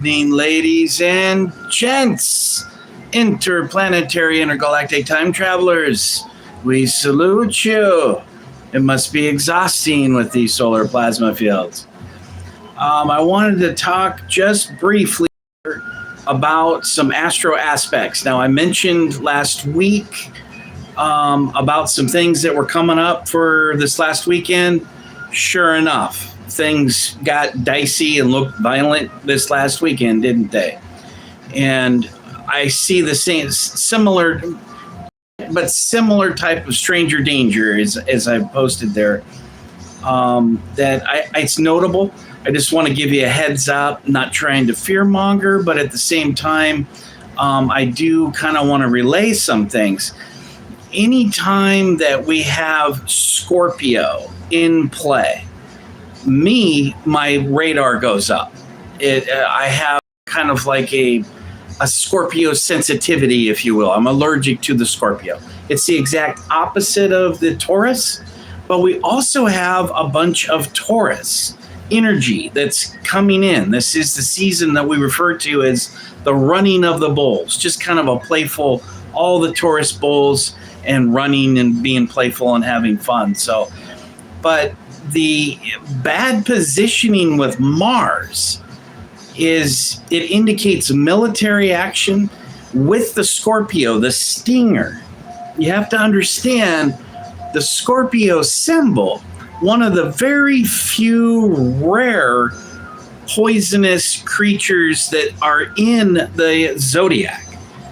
Evening, ladies and gents, interplanetary intergalactic time travelers. We salute you. It must be exhausting with these solar plasma fields. I wanted to talk just briefly about some astro aspects. Now, I mentioned last week about some things that were coming up for this last weekend. Sure enough, things got dicey and looked violent this last weekend, didn't they? And I see the same, similar type of stranger danger as I posted there. It's notable. I just want to give you a heads up, not trying to fearmonger, but at the same time, I do kind of want to relay some things. Anytime that we have Scorpio in play, my radar goes up. I have kind of like a Scorpio sensitivity, if you will. I'm allergic to the Scorpio. It's the exact opposite of the Taurus, but we also have a bunch of Taurus energy that's coming in. This is the season that we refer to as the running of the bulls, just kind of a playful, all the Taurus bulls and running and being playful and having fun. But the bad positioning with Mars it indicates military action with the Scorpio, the stinger. You have to understand the Scorpio symbol, one of the very few rare poisonous creatures that are in the zodiac.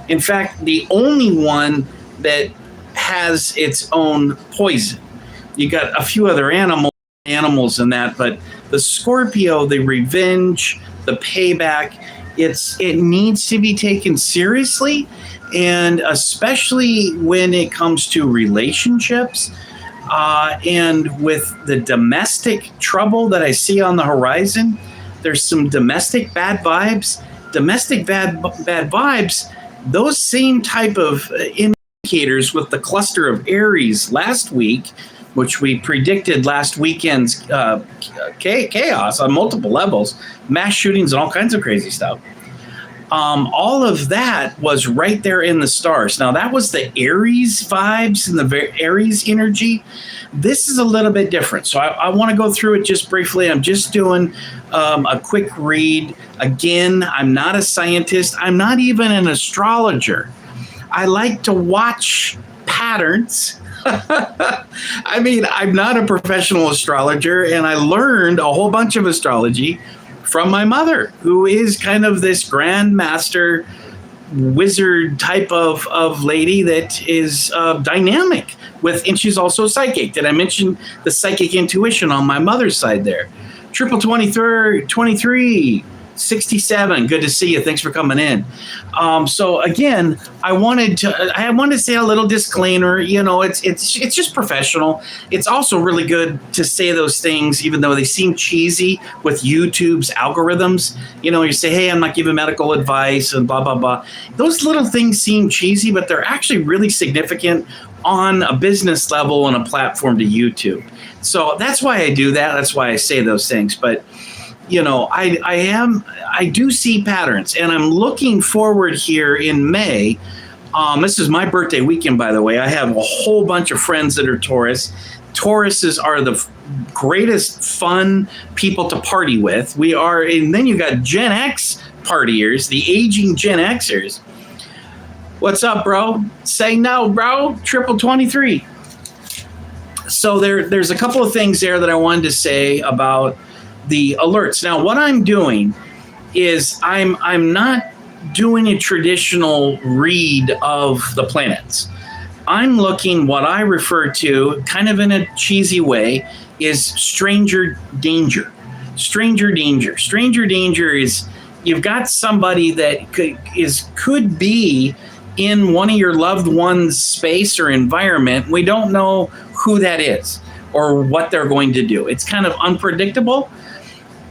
In fact, the only one that has its own poison. You got a few other animals in that, but the Scorpio, the revenge, the payback, it needs to be taken seriously, and especially when it comes to relationships and with the domestic trouble that I see on the horizon. There's some domestic bad vibes. Domestic bad vibes, those same type of indicators with the cluster of Aries last week, which we predicted last weekend's chaos on multiple levels, mass shootings and all kinds of crazy stuff. All of that was right there in the stars. Now, that was the Aries vibes and the Aries energy. This is a little bit different. So I want to go through it just briefly. I'm just doing a quick read. Again, I'm not a scientist. I'm not even an astrologer. I like to watch patterns. I mean, I'm not a professional astrologer, and I learned a whole bunch of astrology from my mother, who is kind of this grandmaster wizard type of lady that is dynamic and she's also psychic. Did I mention the psychic intuition on my mother's side there? 23 67. Good to see you. Thanks for coming in. So again, I wanted to say a little disclaimer. You know, it's just professional. It's also really good to say those things, even though they seem cheesy with YouTube's algorithms. You know, you say, "Hey, I'm not giving medical advice," and blah blah blah. Those little things seem cheesy, but they're actually really significant on a business level and a platform to YouTube. So that's why I do that. That's why I say those things. But you know, I do see patterns, and I'm looking forward here in May. This is my birthday weekend, by the way. I have a whole bunch of friends that are Taurus. Tauruses are the greatest fun people to party with. And then you got Gen X partiers, the aging Gen Xers. What's up, bro? Say no, bro. 23. So there's a couple of things there that I wanted to say about the alerts. Now, what I'm doing is I'm not doing a traditional read of the planets. I'm looking, what I refer to, kind of in a cheesy way, is stranger danger. Stranger danger. Stranger danger is you've got somebody that could be in one of your loved one's space or environment. We don't know who that is or what they're going to do. It's kind of unpredictable,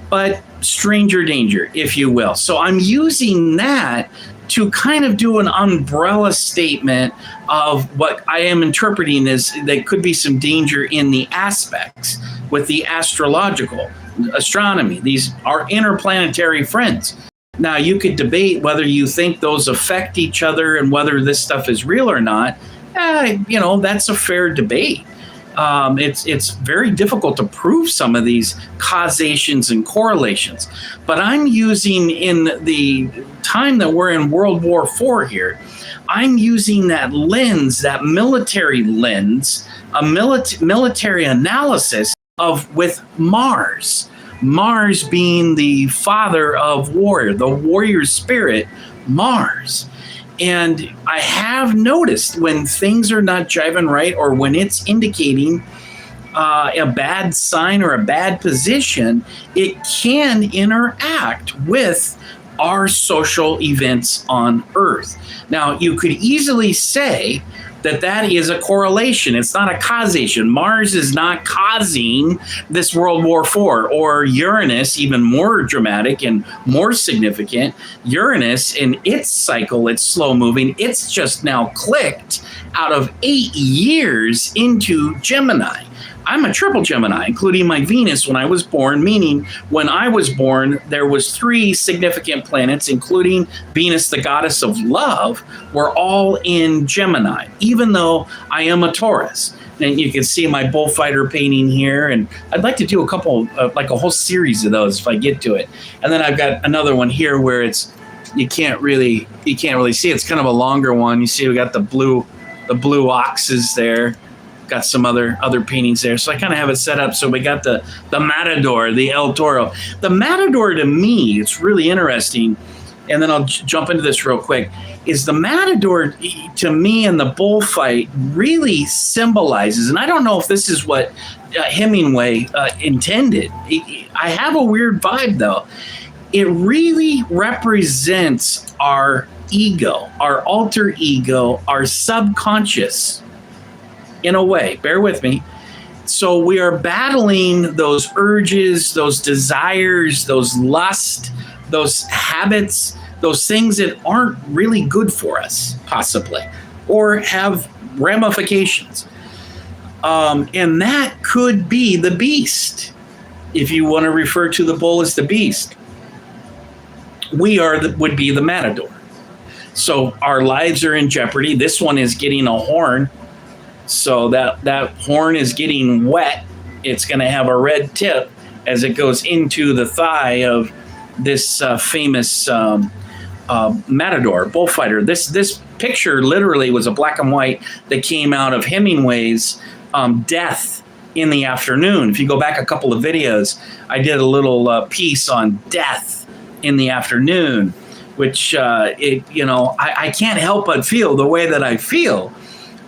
but stranger danger, if you will. So I'm using that to kind of do an umbrella statement of what I am interpreting as there could be some danger in the aspects with the astrological astronomy. These are interplanetary friends. Now, you could debate whether you think those affect each other and whether this stuff is real or not. That's a fair debate. It's very difficult to prove some of these causations and correlations. But I'm using, in the time that we're in World War IV here, I'm using that lens, that military lens, a military analysis with Mars. Mars being the father of warrior, the warrior spirit, Mars. And I have noticed when things are not jiving right, or when it's indicating a bad sign or a bad position, it can interact with our social events on Earth. Now, you could easily say that is a correlation. It's not a causation. Mars is not causing this World War IV, or Uranus, even more dramatic and more significant. Uranus, in its cycle, it's slow moving. It's just now clicked out of 8 years into Gemini. I'm a triple Gemini, including my Venus when I was born, meaning when I was born, there was 3 significant planets, including Venus, the goddess of love, were all in Gemini, even though I am a Taurus. And you can see my bullfighter painting here, and I'd like to do a couple, like a whole series of those if I get to it. And then I've got another one here where you can't really see. It's kind of a longer one. You see we got the blue oxes there. Got some other paintings there. So I kind of have it set up. So we got the Matador, the El Toro. The Matador, to me, it's really interesting. And then I'll jump into this real quick. Is the Matador, to me, in the bullfight really symbolizes, and I don't know if this is what Hemingway intended. I have a weird vibe, though. It really represents our ego, our alter ego, our subconscious. In a way, bear with me. So we are battling those urges, those desires, those lust, those habits, those things that aren't really good for us, possibly, or have ramifications. And that could be the beast, if you want to refer to the bull as the beast. Would be the Matador. So our lives are in jeopardy. This one is getting a horn. So that horn is getting wet. It's going to have a red tip as it goes into the thigh of this famous matador, bullfighter. This picture literally was a black and white that came out of Hemingway's Death in the Afternoon. If you go back a couple of videos, I did a little piece on Death in the Afternoon, which I can't help but feel the way that I feel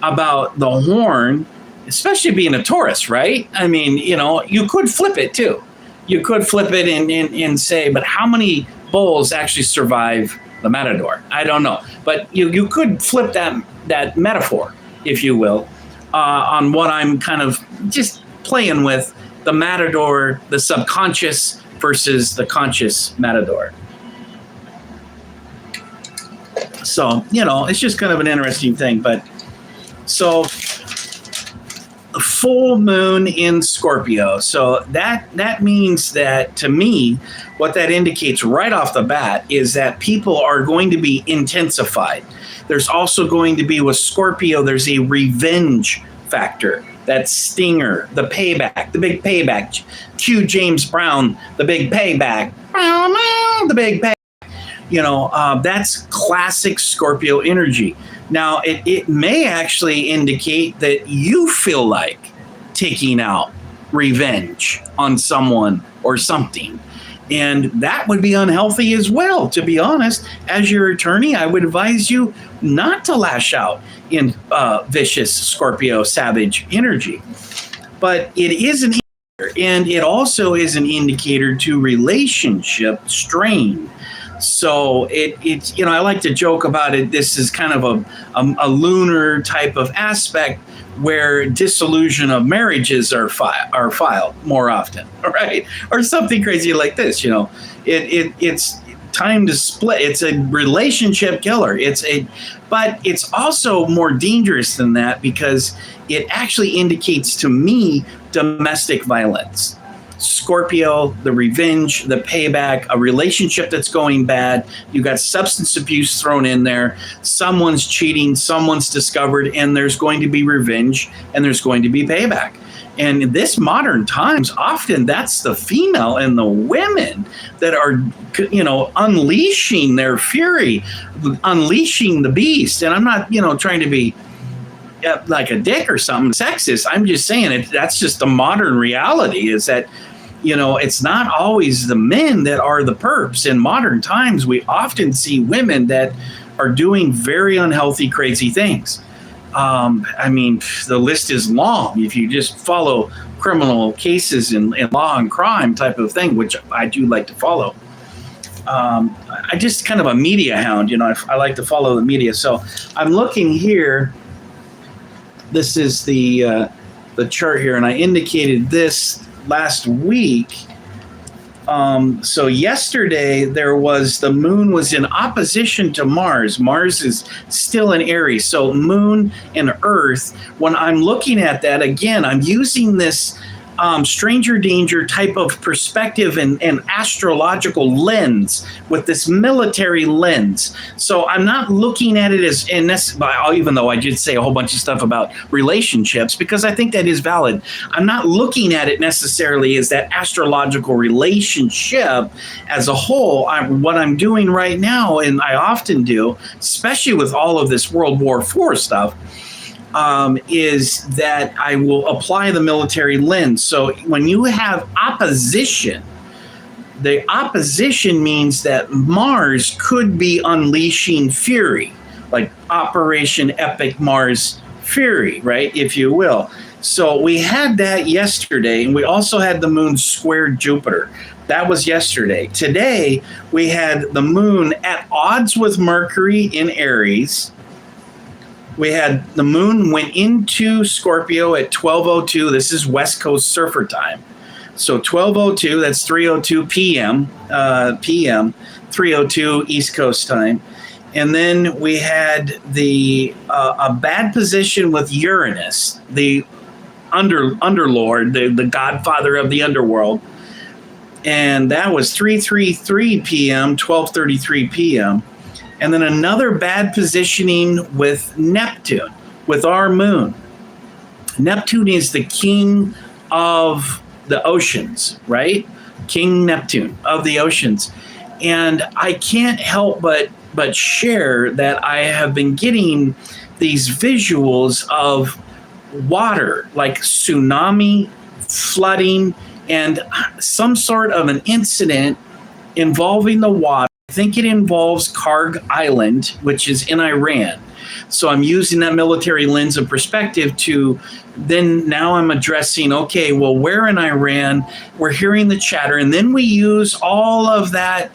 about the horn, especially being a Taurus, right? I mean, you could flip it too. You could flip it and say, but how many bulls actually survive the Matador? I don't know. But you could flip that metaphor, if you will, on what I'm kind of just playing with, the Matador, the subconscious versus the conscious Matador. So, it's just kind of an interesting thing, but so full moon in Scorpio. So that means that, to me, what that indicates right off the bat is that people are going to be intensified. There's also going to be, with Scorpio, there's a revenge factor. That stinger, the payback, the big payback. Cue James Brown, the big payback. The big payback. That's classic Scorpio energy. Now, it may actually indicate that you feel like taking out revenge on someone or something. And that would be unhealthy as well, to be honest. As your attorney, I would advise you not to lash out in vicious Scorpio savage energy. But it is an indicator, and it also is an indicator to relationship strain. So it's I like to joke about it. This is kind of a lunar type of aspect where dissolution of marriages are filed more often, right? Or something crazy like this. It's time to split. It's a relationship killer. But it's also more dangerous than that, because it actually indicates to me domestic violence. Scorpio, the revenge, the payback, a relationship that's going bad. You got substance abuse thrown in there. Someone's cheating, someone's discovered, and there's going to be revenge and there's going to be payback. And in this modern times, often that's the female and the women that are, unleashing their fury, unleashing the beast. And I'm not, trying to be like a dick or something sexist. I'm just saying that's just the modern reality, is that, it's not always the men that are the perps. In modern times, we often see women that are doing very unhealthy, crazy things. The list is long. If you just follow criminal cases and law and crime type of thing, which I do like to follow. I just kind of a media hound, I like to follow the media. So I'm looking here. This is the chart here, and I indicated this last week. So yesterday the moon was in opposition to Mars. Mars is still in Aries. So moon and Earth, when I'm looking at that, again, I'm using this stranger danger type of perspective and astrological lens with this military lens. So I'm not looking at it as, even though I did say a whole bunch of stuff about relationships, because I think that is valid. I'm not looking at it necessarily as that astrological relationship as a whole. What I'm doing right now, and I often do, especially with all of this World War IV stuff, is that I will apply the military lens. So when you have opposition, the opposition means that Mars could be unleashing fury, like Operation Epic Mars Fury, right, if you will. So we had that yesterday, and we also had the moon square Jupiter. That was yesterday. Today, we had the moon at odds with Mercury in Aries. We had the moon went into Scorpio at 12:02. This is West Coast surfer time. So 12:02, that's 3:02 p.m. 3:02 East Coast time. And then we had a bad position with Uranus, the underlord, the godfather of the underworld. And that was 3:33 p.m., 12:33 p.m. And then another bad positioning with Neptune, with our moon. Neptune is the king of the oceans, right? King Neptune of the oceans. And I can't help but share that I have been getting these visuals of water, like tsunami, flooding, and some sort of an incident involving the water. I think it involves Kharg Island, which is in Iran. So I'm using that military lens of perspective to then now I'm addressing, okay, well, where in Iran? We're hearing the chatter. And then we use all of that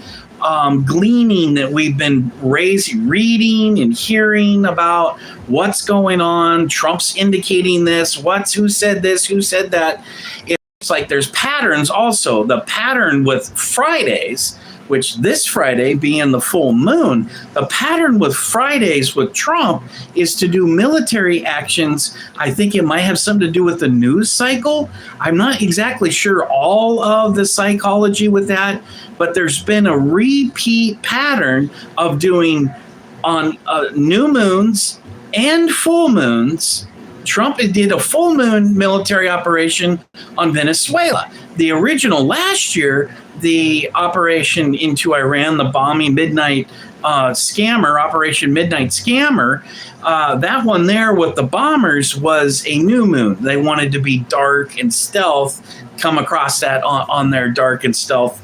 gleaning that we've been reading and hearing about what's going on. Trump's indicating this. Who said this? Who said that? It's like there's patterns also. The pattern with Fridays, which this Friday being the full moon, the pattern with Fridays with Trump is to do military actions. I think it might have something to do with the news cycle. I'm not exactly sure all of the psychology with that, but there's been a repeat pattern of doing on new moons and full moons. Trump did a full moon military operation on Venezuela. The original last year, the operation into Iran, the bombing midnight scammer, Operation Midnight Scammer, that one there with the bombers was a new moon. They wanted to be dark and stealth, come across that on their dark and stealth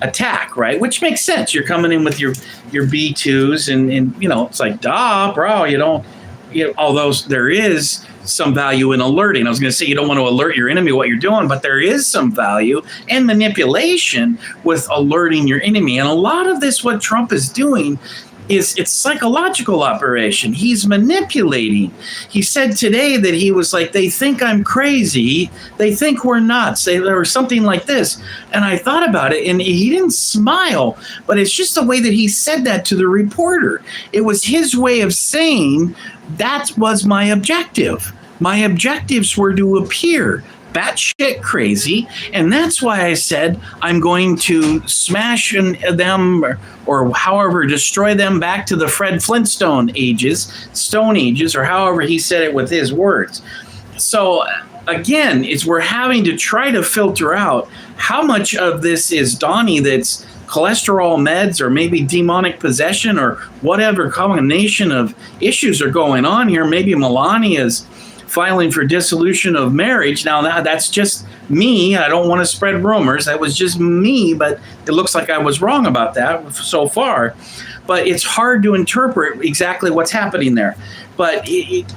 attack, right? Which makes sense. You're coming in with your B2s and it's like, duh, bro, although there is some value in alerting. I was going to say you don't want to alert your enemy what you're doing, but there is some value and manipulation with alerting your enemy. And a lot of this, what Trump is doing, it's psychological operation. He's manipulating. He said today that he was like, they think I'm crazy. They think we're nuts. Or something like this. And I thought about it, and he didn't smile, but it's just the way that he said that to the reporter. It was his way of saying that was my objective. My objectives were to appear batshit crazy. And that's why I said I'm going to smash them or however destroy them back to the Fred Flintstone ages, Stone Ages, or however he said it with his words. So again, we're having to try to filter out how much of this is Donnie that's cholesterol meds or maybe demonic possession or whatever combination of issues are going on here. Maybe Melania is filing for dissolution of marriage. Now that's just me. I don't want to spread rumors. That was just me, but it looks like I was wrong about that so far. But it's hard to interpret exactly what's happening there. But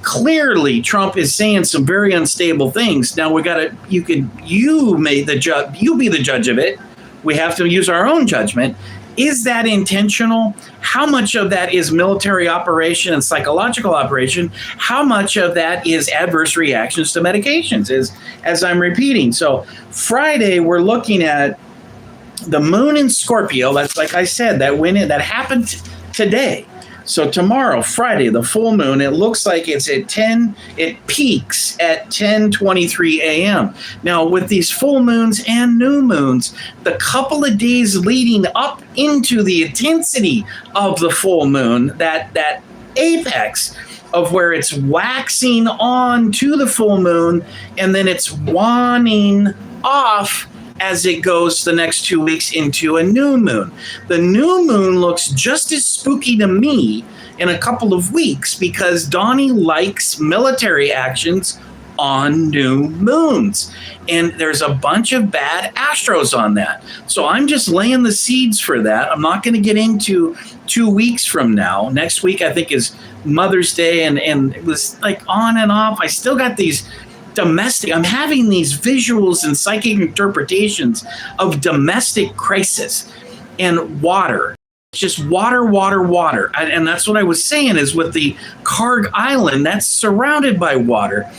clearly Trump is saying some very unstable things. Now you be the judge of it. We have to use our own judgment. Is that intentional? How much of that is military operation and psychological operation? How much of that is adverse reactions to medications, as I'm repeating? So Friday, we're looking at the moon in Scorpio. That's, like I said, that happened today. So tomorrow, Friday, the full moon, it looks like it's at 10, it peaks at 10:23 a.m. Now, with these full moons and new moons, the couple of days leading up into the intensity of the full moon, that apex of where it's waxing on to the full moon, and then it's waning off as it goes the next 2 weeks into a new moon. The new moon looks just as spooky to me in a couple of weeks because Donnie likes military actions on new moons. And there's a bunch of bad astros on that. So I'm just laying the seeds for that. I'm not going to get into 2 weeks from now. Next week, I think, is Mother's Day, and it was like on and off. I still got these I'm having these visuals and psychic interpretations of domestic crisis and water. It's just water. And that's what I was saying is with the Kharg Island, that's surrounded by water.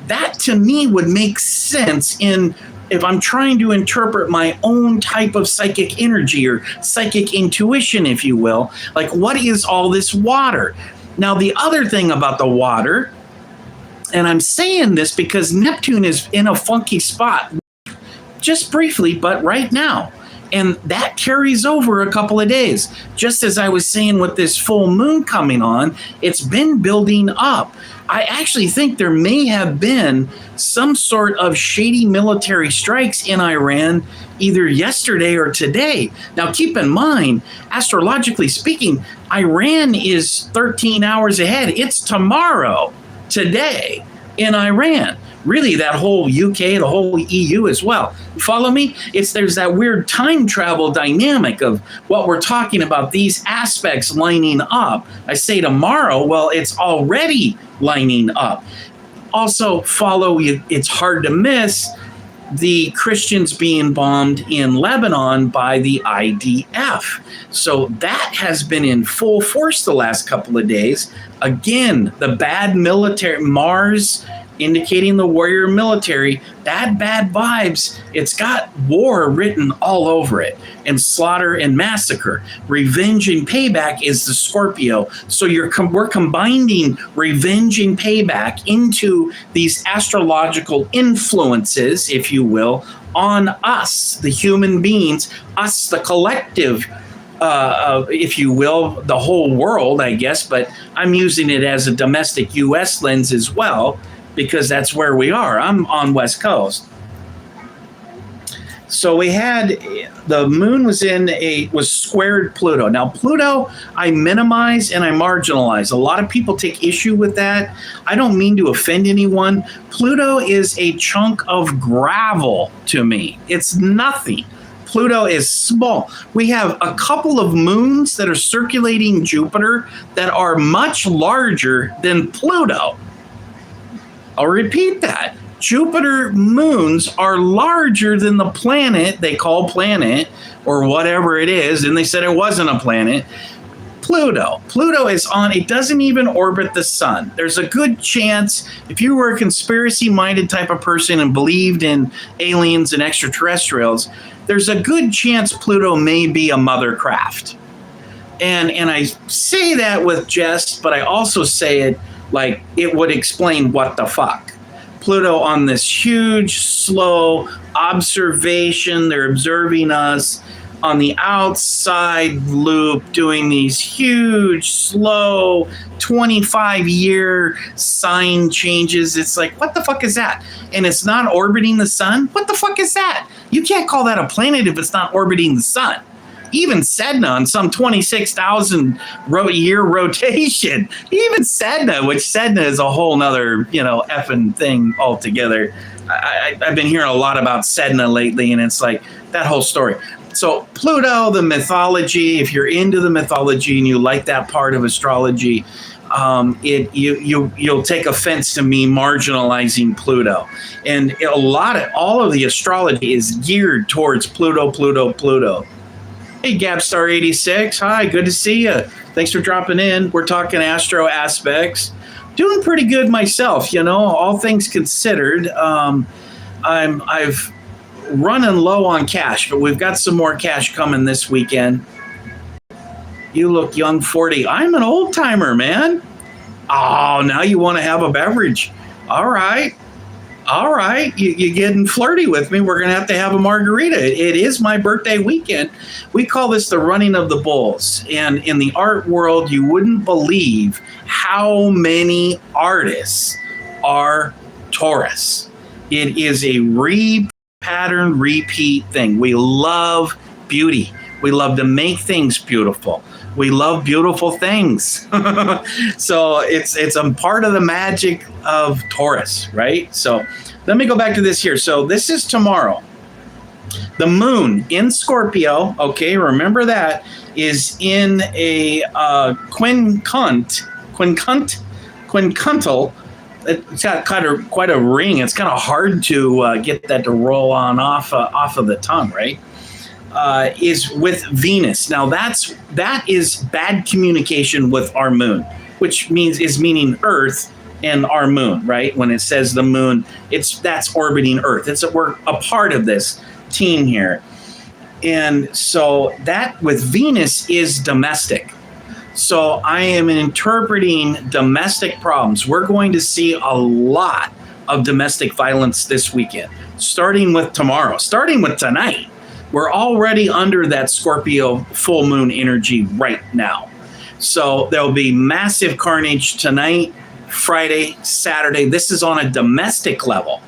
That to me would make sense if I'm trying to interpret my own type of psychic energy or psychic intuition, if you will. Like, what is all this water? Now, the other thing about the water, and I'm saying this because Neptune is in a funky spot, just briefly, but right now. And that carries over a couple of days. Just as I was saying with this full moon coming on, it's been building up. I actually think there may have been some sort of shady military strikes in Iran either yesterday or today. Now, keep in mind, astrologically speaking, Iran is 13 hours ahead. It's tomorrow. Today in Iran, really that whole UK, the whole EU as well. Follow me? There's that weird time travel dynamic of what we're talking about, these aspects lining up. I say tomorrow, well, it's already lining up. Also, it's hard to miss the Christians being bombed in Lebanon by the IDF. So that has been in full force the last couple of days. Again, the bad military, Mars indicating the warrior military, bad vibes. It's got war written all over it, and slaughter and massacre. Revenge and payback is the Scorpio. So we're combining revenge and payback into these astrological influences, if you will, on us, the human beings, us, the collective, if you will, the whole world, I guess, but I'm using it as a domestic U.S. lens as well, because that's where we are. I'm on West Coast. So we had, the moon was squared Pluto. Now, Pluto, I minimize and I marginalize. A lot of people take issue with that. I don't mean to offend anyone. Pluto is a chunk of gravel to me. It's nothing. Pluto is small. We have a couple of moons that are circulating Jupiter that are much larger than Pluto. I'll repeat that. Jupiter moons are larger than the planet they call planet, or whatever it is, and they said it wasn't a planet. Pluto. Pluto is it doesn't even orbit the sun. There's a good chance, if you were a conspiracy-minded type of person and believed in aliens and extraterrestrials, there's a good chance Pluto may be a mother craft. And I say that with jest, but I also say it like it would explain what the fuck. Pluto on this huge, slow observation. They're observing us on the outside loop, doing these huge, slow 25-year sign changes. It's like, what the fuck is that? And it's not orbiting the sun? What the fuck is that? You can't call that a planet if it's not orbiting the sun. Even Sedna on some 26,000 year rotation. Even Sedna, which Sedna is a whole nother, effing thing altogether. I've been hearing a lot about Sedna lately, and it's like that whole story. So Pluto, the mythology, if you're into the mythology and you like that part of astrology, you'll take offense to me marginalizing Pluto. And all of the astrology is geared towards Pluto, Pluto, Pluto. Hey, Gabstar86. Hi, good to see you. Thanks for dropping in. We're talking Astro Aspects. Doing pretty good myself, all things considered. I've running low on cash, but we've got some more cash coming this weekend. You look young, 40. I'm an old timer, man. Oh, now you want to have a beverage. All right. You're getting flirty with me. We're going to have a margarita. It is my birthday weekend. We call this the running of the bulls. And in the art world, you wouldn't believe how many artists are Taurus. It is a pattern repeat thing. We love beauty. We love to make things beautiful. We love beautiful things. So it's a part of the magic of Taurus, right? So let me go back to this here. So this is tomorrow. The moon in Scorpio, okay, remember that, is in a quincuntile. It's got quite a ring. It's kind of hard to get that to roll on off of the tongue, right? Is with Venus. Now that is bad communication with our moon, which meaning Earth and our moon, right? When it says the moon, that's orbiting Earth. We're a part of this team here, and so that with Venus is domestic. So I am interpreting domestic problems. We're going to see a lot of domestic violence this weekend, starting with tomorrow, starting with tonight. We're already under that Scorpio full moon energy right now. So there'll be massive carnage tonight, Friday, Saturday. This is on a domestic level.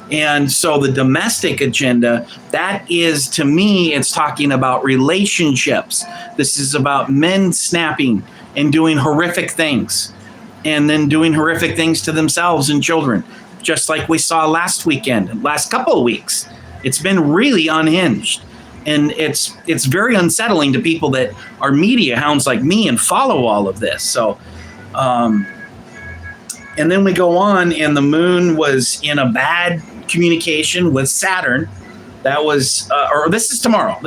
And so the domestic agenda, that is, to me, it's talking about relationships. This is about men snapping and doing horrific things, and then doing horrific things to themselves and children, just like we saw last weekend, last couple of weeks. It's been really unhinged. And it's very unsettling to people that are media hounds like me and follow all of this. So, and then we go on, and the moon was in a bad communication with Saturn. That was, or this is tomorrow.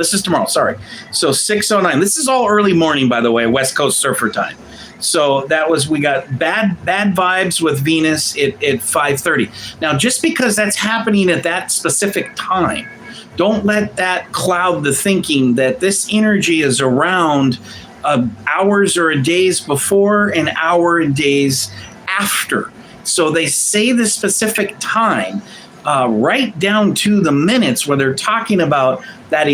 Sorry. So 6:09. This is all early morning, by the way, West Coast surfer time. So we got bad vibes with Venus at 5:30. Now, just because that's happening at that specific time, don't let that cloud the thinking that this energy is around hours or days before and hour and days after. So they say the specific time, right down to the minutes, where they're talking about that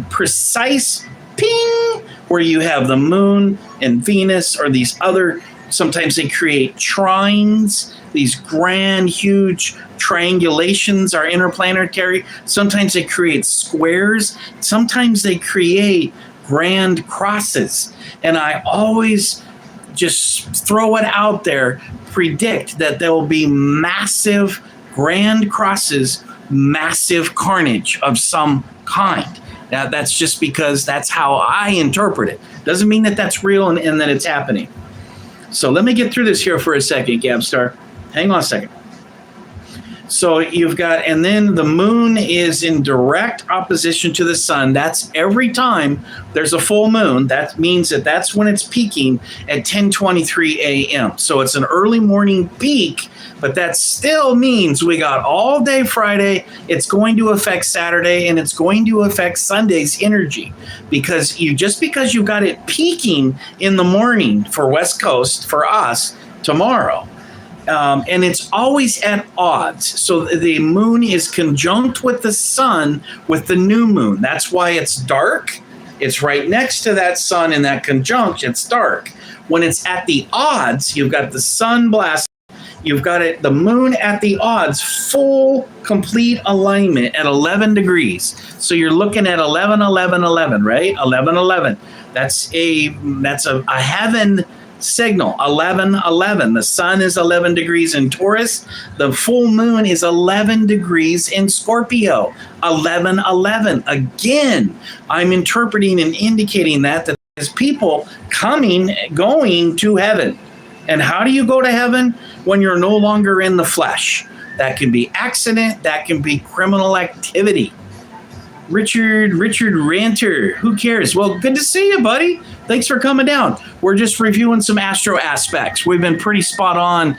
precise ping, where you have the moon and Venus, or these other, sometimes they create trines, these grand, huge triangulations are interplanetary. Sometimes they create squares. Sometimes they create grand crosses. And I always just throw it out there, predict that there will be massive grand crosses, massive carnage of some kind. Now, that's just because that's how I interpret it. Doesn't mean that that's real and that it's happening. So let me get through this here for a second, Gabstar. Hang on a second. So you've got, and then the moon is in direct opposition to the sun. That's every time there's a full moon. That means that's when it's peaking at 10:23 a.m. So it's an early morning peak, but that still means we got all day Friday. It's going to affect Saturday, and it's going to affect Sunday's energy, because you got it peaking in the morning for West Coast, for us tomorrow, And it's always at odds. So the moon is conjunct with the sun with the new moon. That's why it's dark. It's right next to that sun in that conjunction. It's dark. When it's at the odds, you've got the sun blasting. You've got the moon at the odds, full, complete alignment at 11 degrees. So you're looking at 11, 11, 11, right? 11, 11. That's a heaven signal. 11, 11. The sun is 11 degrees in Taurus. The full moon is 11 degrees in Scorpio. 11, 11. Again, I'm interpreting and indicating that there's people going to heaven. And how do you go to heaven? When you're no longer in the flesh. That can be accident. That can be criminal activity. Richard Ranter, who cares? Well, good to see you, buddy. Thanks for coming down. We're just reviewing some astro aspects. We've been pretty spot on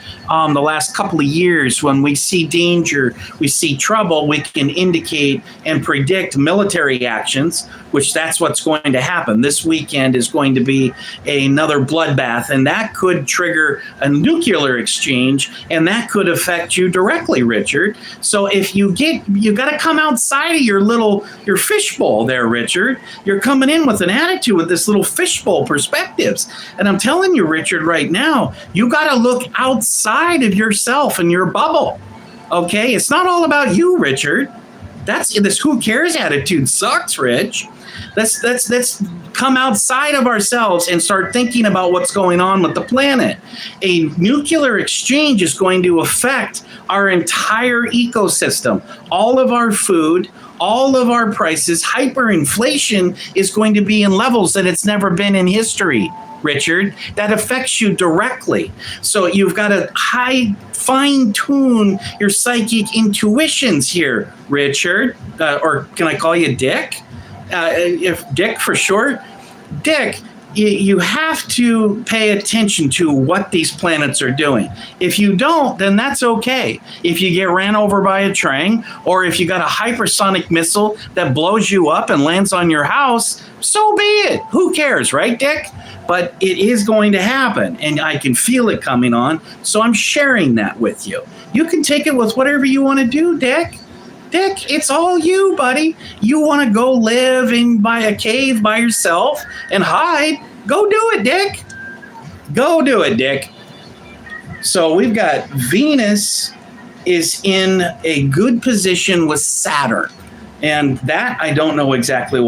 the last couple of years. When we see danger, we see trouble, we can indicate and predict military actions, which that's what's going to happen. This weekend is going to be another bloodbath, and that could trigger a nuclear exchange, and that could affect you directly, Richard. So if you got to come outside of your fishbowl there, Richard. You're coming in with an attitude with this little fishbowl perspectives. And I'm telling you, Richard, right now, you got to look outside of yourself and your bubble. Okay? It's not all about you, Richard. This who cares attitude sucks, Rich. Let's come outside of ourselves and start thinking about what's going on with the planet. A nuclear exchange is going to affect our entire ecosystem, all of our food, all of our prices. Hyperinflation is going to be in levels that it's never been in history, Richard. That affects you directly. So you've got to fine tune your psychic intuitions here, Richard. Or can I call you Dick? If Dick for short. Dick, you have to pay attention to what these planets are doing. If you don't, then that's okay. If you get ran over by a train, or if you got a hypersonic missile that blows you up and lands on your house, so be it. Who cares, right, Dick? But it is going to happen, and I can feel it coming on, so I'm sharing that with you. You can take it with whatever you want to do, Dick. Dick, it's all you, buddy. You want to go live by a cave by yourself and hide? Go do it, Dick. Go do it, Dick. So we've got Venus is in a good position with Saturn. And that, I don't know exactly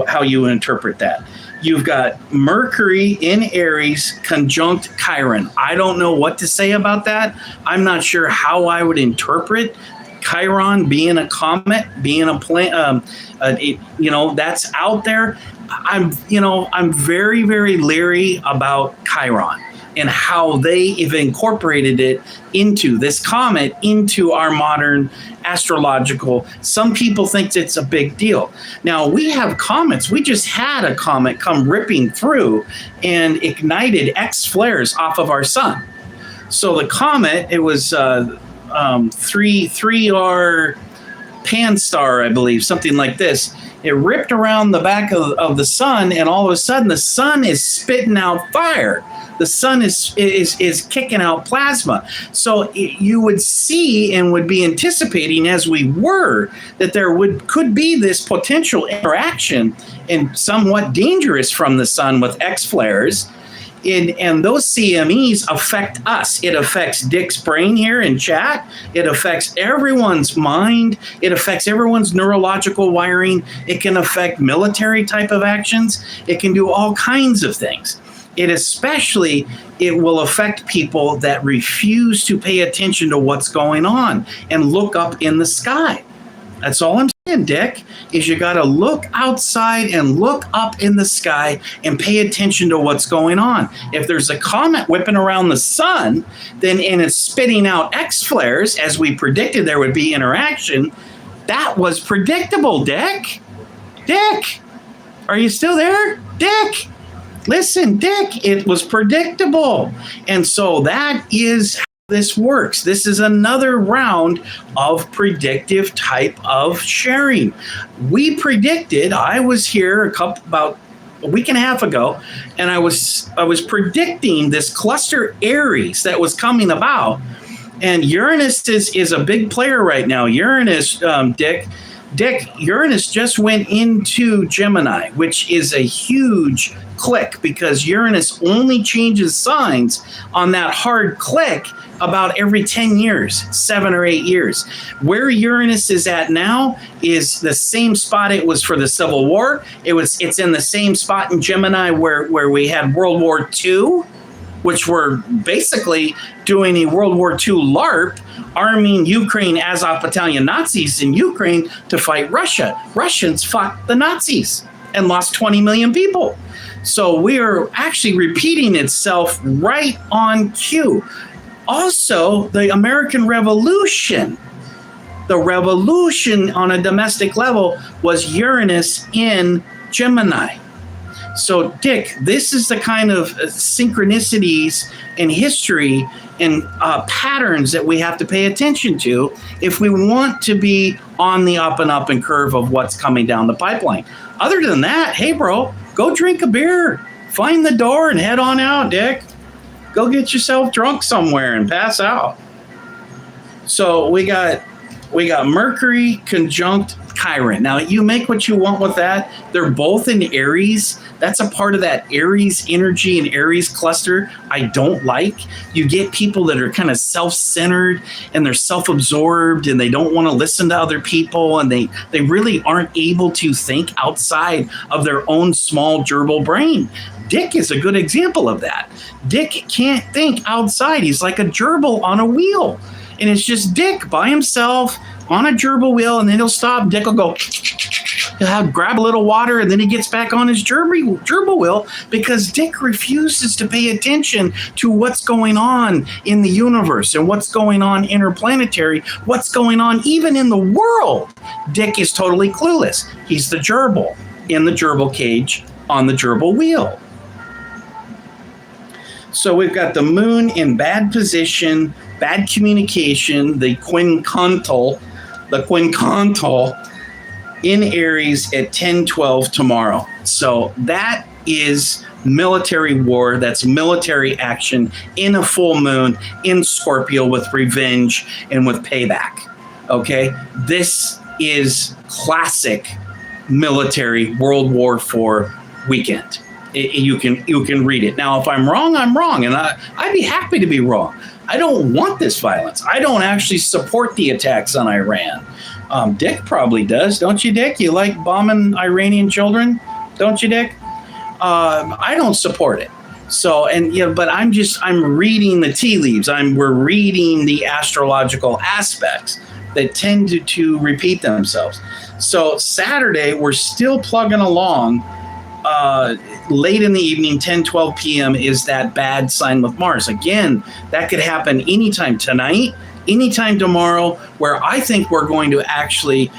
how you interpret that. You've got Mercury in Aries conjunct Chiron. I don't know what to say about that. I'm not sure how I would interpret Chiron being a comet, being a planet, that's out there. I'm very, very leery about Chiron and how they have incorporated it into this comet, into our modern astrological. Some people think it's a big deal. Now, we have comets. We just had a comet come ripping through and ignited X flares off of our sun. So the comet, it was 3R Pan-Star, I believe, something like this. It ripped around the back of the sun, and all of a sudden the sun is spitting out fire. The sun is kicking out plasma. So you would see and would be anticipating, as we were, that there could be this potential interaction and somewhat dangerous from the sun with X flares. And those CMEs affect us. It affects Dick's brain here in chat. It affects everyone's mind. It affects everyone's neurological wiring. It can affect military type of actions. It can do all kinds of things. It will affect people that refuse to pay attention to what's going on and look up in the sky. That's all I'm saying, Dick, is you got to look outside and look up in the sky and pay attention to what's going on. If there's a comet whipping around the sun, and it's spitting out X flares, as we predicted there would be interaction, that was predictable, Dick. Dick, are you still there? Dick, listen, Dick, it was predictable. And so that is how this works. This is another round of predictive type of sharing. We predicted, I was here about a week and a half ago, and I was predicting this cluster Aries that was coming about. And Uranus is a big player right now. Uranus, Dick, Uranus just went into Gemini, which is a huge click because Uranus only changes signs on that hard click about every 10 years, 7 or 8 years. Where Uranus is at now is the same spot it was for the Civil War. It's in the same spot in Gemini where we had World War II, which were basically doing a World War II LARP, arming Ukraine Azov Battalion Nazis in Ukraine to fight Russia. Russians fought the Nazis and lost 20 million people. So we are actually repeating itself right on cue. Also, the American Revolution, the revolution on a domestic level was Uranus in Gemini. So, Dick, this is the kind of synchronicities in history and patterns that we have to pay attention to if we want to be on the up and curve of what's coming down the pipeline. Other than that, hey, bro, go drink a beer, find the door and head on out, Dick. Go get yourself drunk somewhere and pass out. So we got Mercury conjunct Chiron. Now, you make what you want with that. They're both in Aries. That's a part of that Aries energy and Aries cluster I don't like. You get people that are kind of self-centered and they're self-absorbed and they don't want to listen to other people and they really aren't able to think outside of their own small gerbil brain. Dick is a good example of that. Dick can't think outside. He's like a gerbil on a wheel. And it's just Dick by himself on a gerbil wheel, and then he'll stop. Dick will go, he'll grab a little water, and then he gets back on his gerbil wheel because Dick refuses to pay attention to what's going on in the universe and what's going on interplanetary, what's going on even in the world. Dick is totally clueless. He's the gerbil in the gerbil cage on the gerbil wheel. So we've got the moon in bad position, bad communication, the quincontal in Aries at 10:12 tomorrow. So that is military war. That's military action in a full moon in Scorpio with revenge and with payback. Okay, this is classic military World War IV weekend. You can read it. Now, if I'm wrong, I'm wrong, and I'd be happy to be wrong. I don't want this violence. I don't actually support the attacks on Iran. Dick probably does, don't you, Dick? You like bombing Iranian children, don't you, Dick? I don't support it. So, but I'm reading the tea leaves. We're reading the astrological aspects that tend to repeat themselves. So Saturday, we're still plugging along. Late in the evening, 10-12 p.m. is that bad sign with Mars. Again, that could happen anytime tonight, anytime tomorrow, where I think we're going to actually,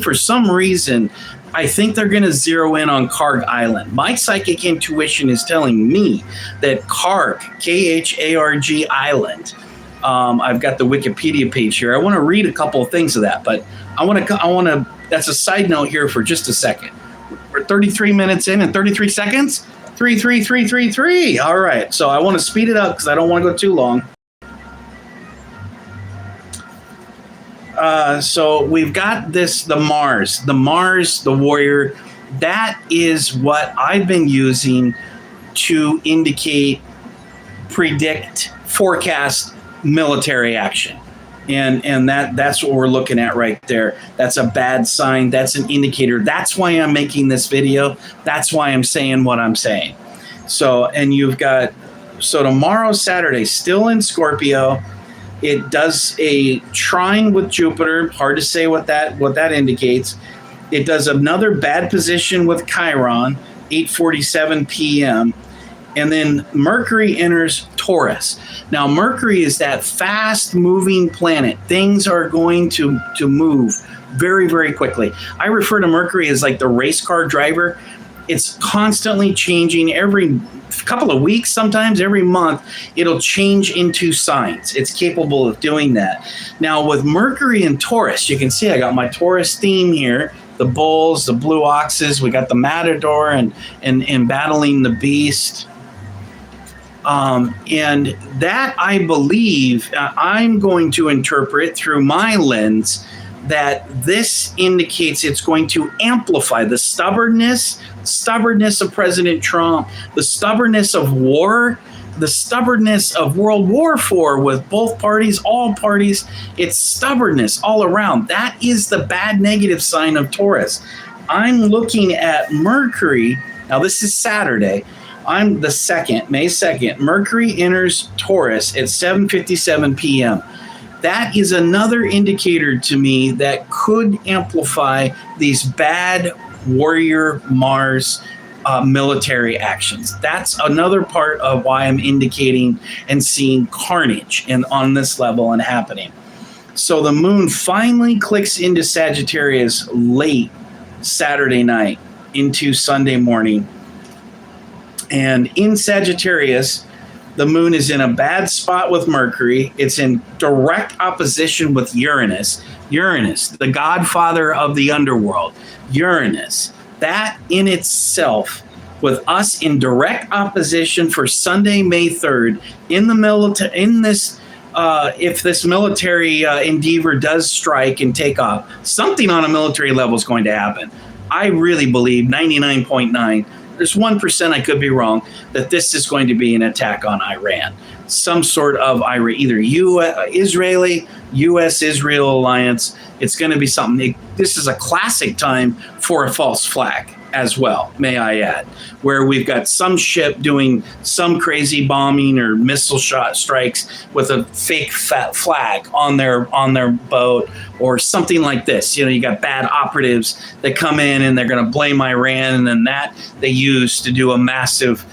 for some reason, I think they're going to zero in on Kharg Island. My psychic intuition is telling me that Kharg, Kharg Island, I've got the Wikipedia page here. I want to read a couple of things of that, but I want to, that's a side note here for just a second. We're 33 minutes in and 33 seconds. 33333. All right. So I want to speed it up because I don't want to go too long. So we've got the Mars, the Warrior. That is what I've been using to indicate, predict, forecast military action. And that's what we're looking at right there. That's a bad sign. That's an indicator. That's why I'm making this video. That's why I'm saying what I'm saying. So, and you've got, so tomorrow, Saturday, still in Scorpio. It does a trine with Jupiter. Hard to say what that indicates. It does another bad position with Chiron, 8:47 p.m. And then Mercury enters Taurus. Now, Mercury is that fast-moving planet. Things are going to move very, very quickly. I refer to Mercury as like the race car driver. It's constantly changing every couple of weeks, sometimes every month. It'll change into signs. It's capable of doing that. Now, with Mercury and Taurus, you can see I got my Taurus theme here. The bulls, the blue oxes. We got the matador and battling the beast. And that, I believe, I'm going to interpret through my lens that this indicates it's going to amplify the stubbornness of President Trump, the stubbornness of war, the stubbornness of World War IV with both parties, all parties. It's stubbornness all around. That is the bad negative sign of Taurus. I'm looking at Mercury. Now, this is Saturday. I'm the 2nd, May 2nd. Mercury enters Taurus at 7:57 p.m. That is another indicator to me that could amplify these bad warrior Mars military actions. That's another part of why I'm indicating and seeing carnage on this level and happening. So the moon finally clicks into Sagittarius late Saturday night into Sunday morning. And in Sagittarius, the moon is in a bad spot with Mercury. It's in direct opposition with Uranus. Uranus, the godfather of the underworld. Uranus, that in itself, with us in direct opposition for Sunday, May 3rd, in the military, in this, if this military endeavor does strike and take off, something on a military level is going to happen. I really believe 99.9. There's 1%, I could be wrong, that this is going to be an attack on Iran. Some sort of either Israeli, U.S.-Israel alliance. It's going to be something. This is a classic time for a false flag as well, may I add, where we've got some ship doing some crazy bombing or missile shot strikes with a fake fat flag on their boat or something like this. You got bad operatives that come in and they're going to blame Iran, and then that they use to do a massive,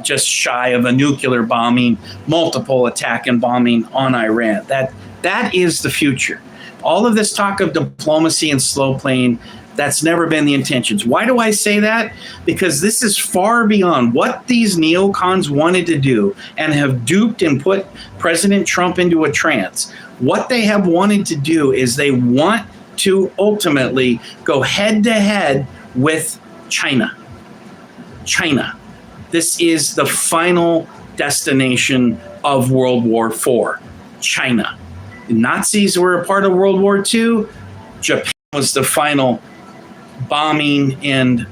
just shy of a nuclear bombing, multiple attack and bombing on Iran. That is the future. All of this talk of diplomacy and slow playing, that's never been the intentions. Why do I say that? Because this is far beyond what these neocons wanted to do and have duped and put President Trump into a trance. What they have wanted to do is they want to ultimately go head to head with China. China. This is the final destination of World War IV. China. The Nazis were a part of World War II. Japan was the final bombing and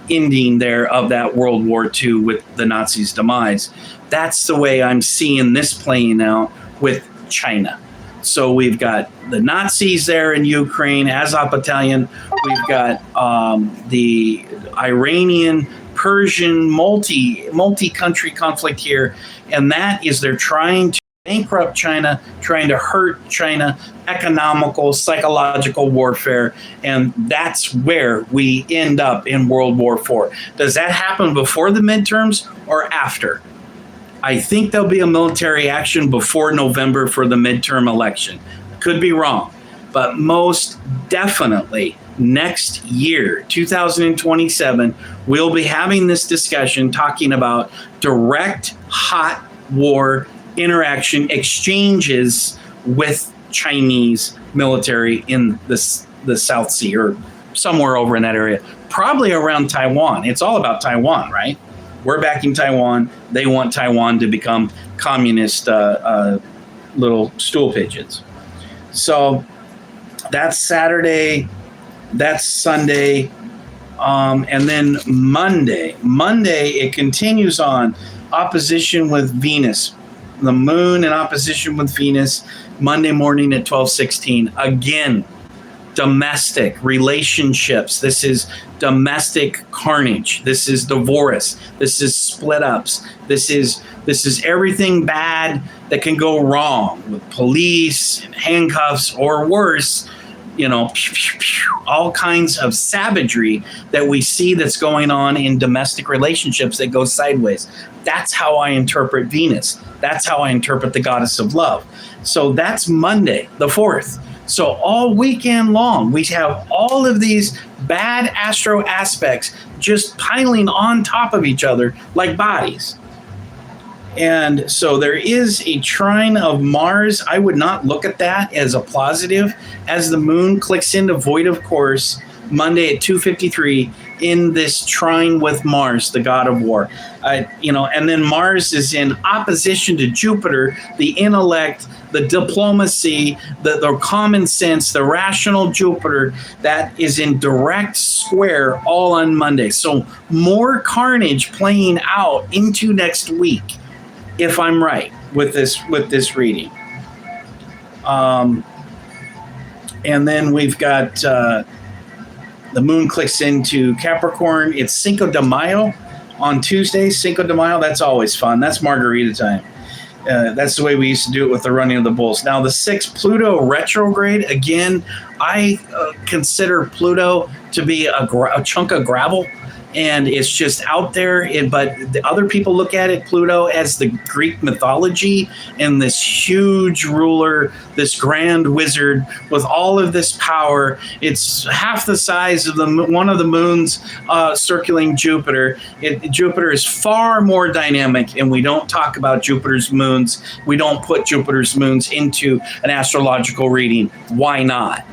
ending there of that World War II with the Nazis' demise. That's the way I'm seeing this playing out with China. So we've got the Nazis there in Ukraine, Azov Battalion. We've got the Iranian, Persian, multi-country conflict here. And that is they're trying to bankrupt China, trying to hurt China, economical, psychological warfare, and that's where we end up in World War IV. Does that happen before the midterms or after? I think there'll be a military action before November for the midterm election. Could be wrong, but most definitely next year, 2027, we'll be having this discussion talking about direct hot war interaction exchanges with Chinese military in the South Sea or somewhere over in that area, probably around Taiwan. It's all about Taiwan, right? We're backing Taiwan. They want Taiwan to become communist little stool pigeons. So that's Saturday. That's Sunday. And then Monday, it continues on. Opposition with Venus. The moon in opposition with Venus, Monday morning at 12:16. Again, domestic relationships. This is domestic carnage. This is divorce. This is split ups. This is everything bad that can go wrong with police and handcuffs or worse. All kinds of savagery that we see that's going on in domestic relationships that go sideways. That's how I interpret Venus. That's how I interpret the goddess of love. So that's Monday, the 4th. So all weekend long, we have all of these bad astro aspects just piling on top of each other like bodies. And so there is a trine of Mars. I would not look at that as a positive. As the moon clicks into void of course, Monday at 2:53, in this trine with Mars, the god of war. And then Mars is in opposition to Jupiter, the intellect, the diplomacy, the common sense, the rational Jupiter that is in direct square all on Monday. So more carnage playing out into next week, if I'm right with this reading. And then we've got the moon clicks into Capricorn. It's Cinco de Mayo on Tuesday. Cinco de Mayo, that's always fun. That's margarita time. That's the way we used to do it with the running of the bulls. Now, the 6th, Pluto retrograde. Again, I consider Pluto to be a chunk of gravel, and it's just out there. But the other people look at it, Pluto, as the Greek mythology and this huge ruler, this grand wizard with all of this power. It's half the size of one of the moons circling Jupiter. Jupiter is far more dynamic, and we don't talk about Jupiter's moons. We don't put Jupiter's moons into an astrological reading. Why not?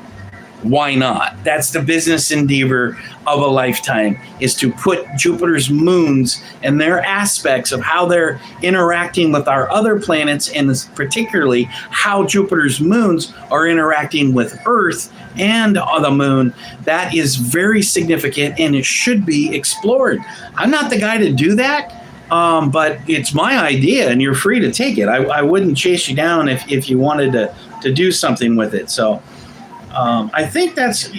Why not? That's the business endeavor of a lifetime, is to put Jupiter's moons and their aspects of how they're interacting with our other planets, and particularly how Jupiter's moons are interacting with Earth and the moon. That is very significant, and it should be explored. I'm not the guy to do that, but it's my idea, and you're free to take it. I wouldn't chase you down if you wanted to do something with it. So I think that's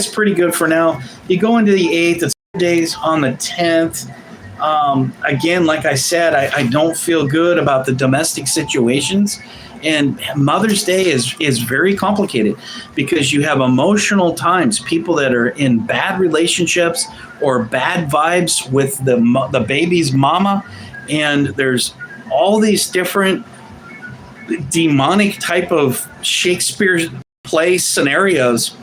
pretty good for now. You go into the 8th, it's days on the 10th. Again, like I said, I don't feel good about the domestic situations. And Mother's Day is very complicated because you have emotional times, people that are in bad relationships or bad vibes with the baby's mama. And there's all these different demonic type of Shakespeare play scenarios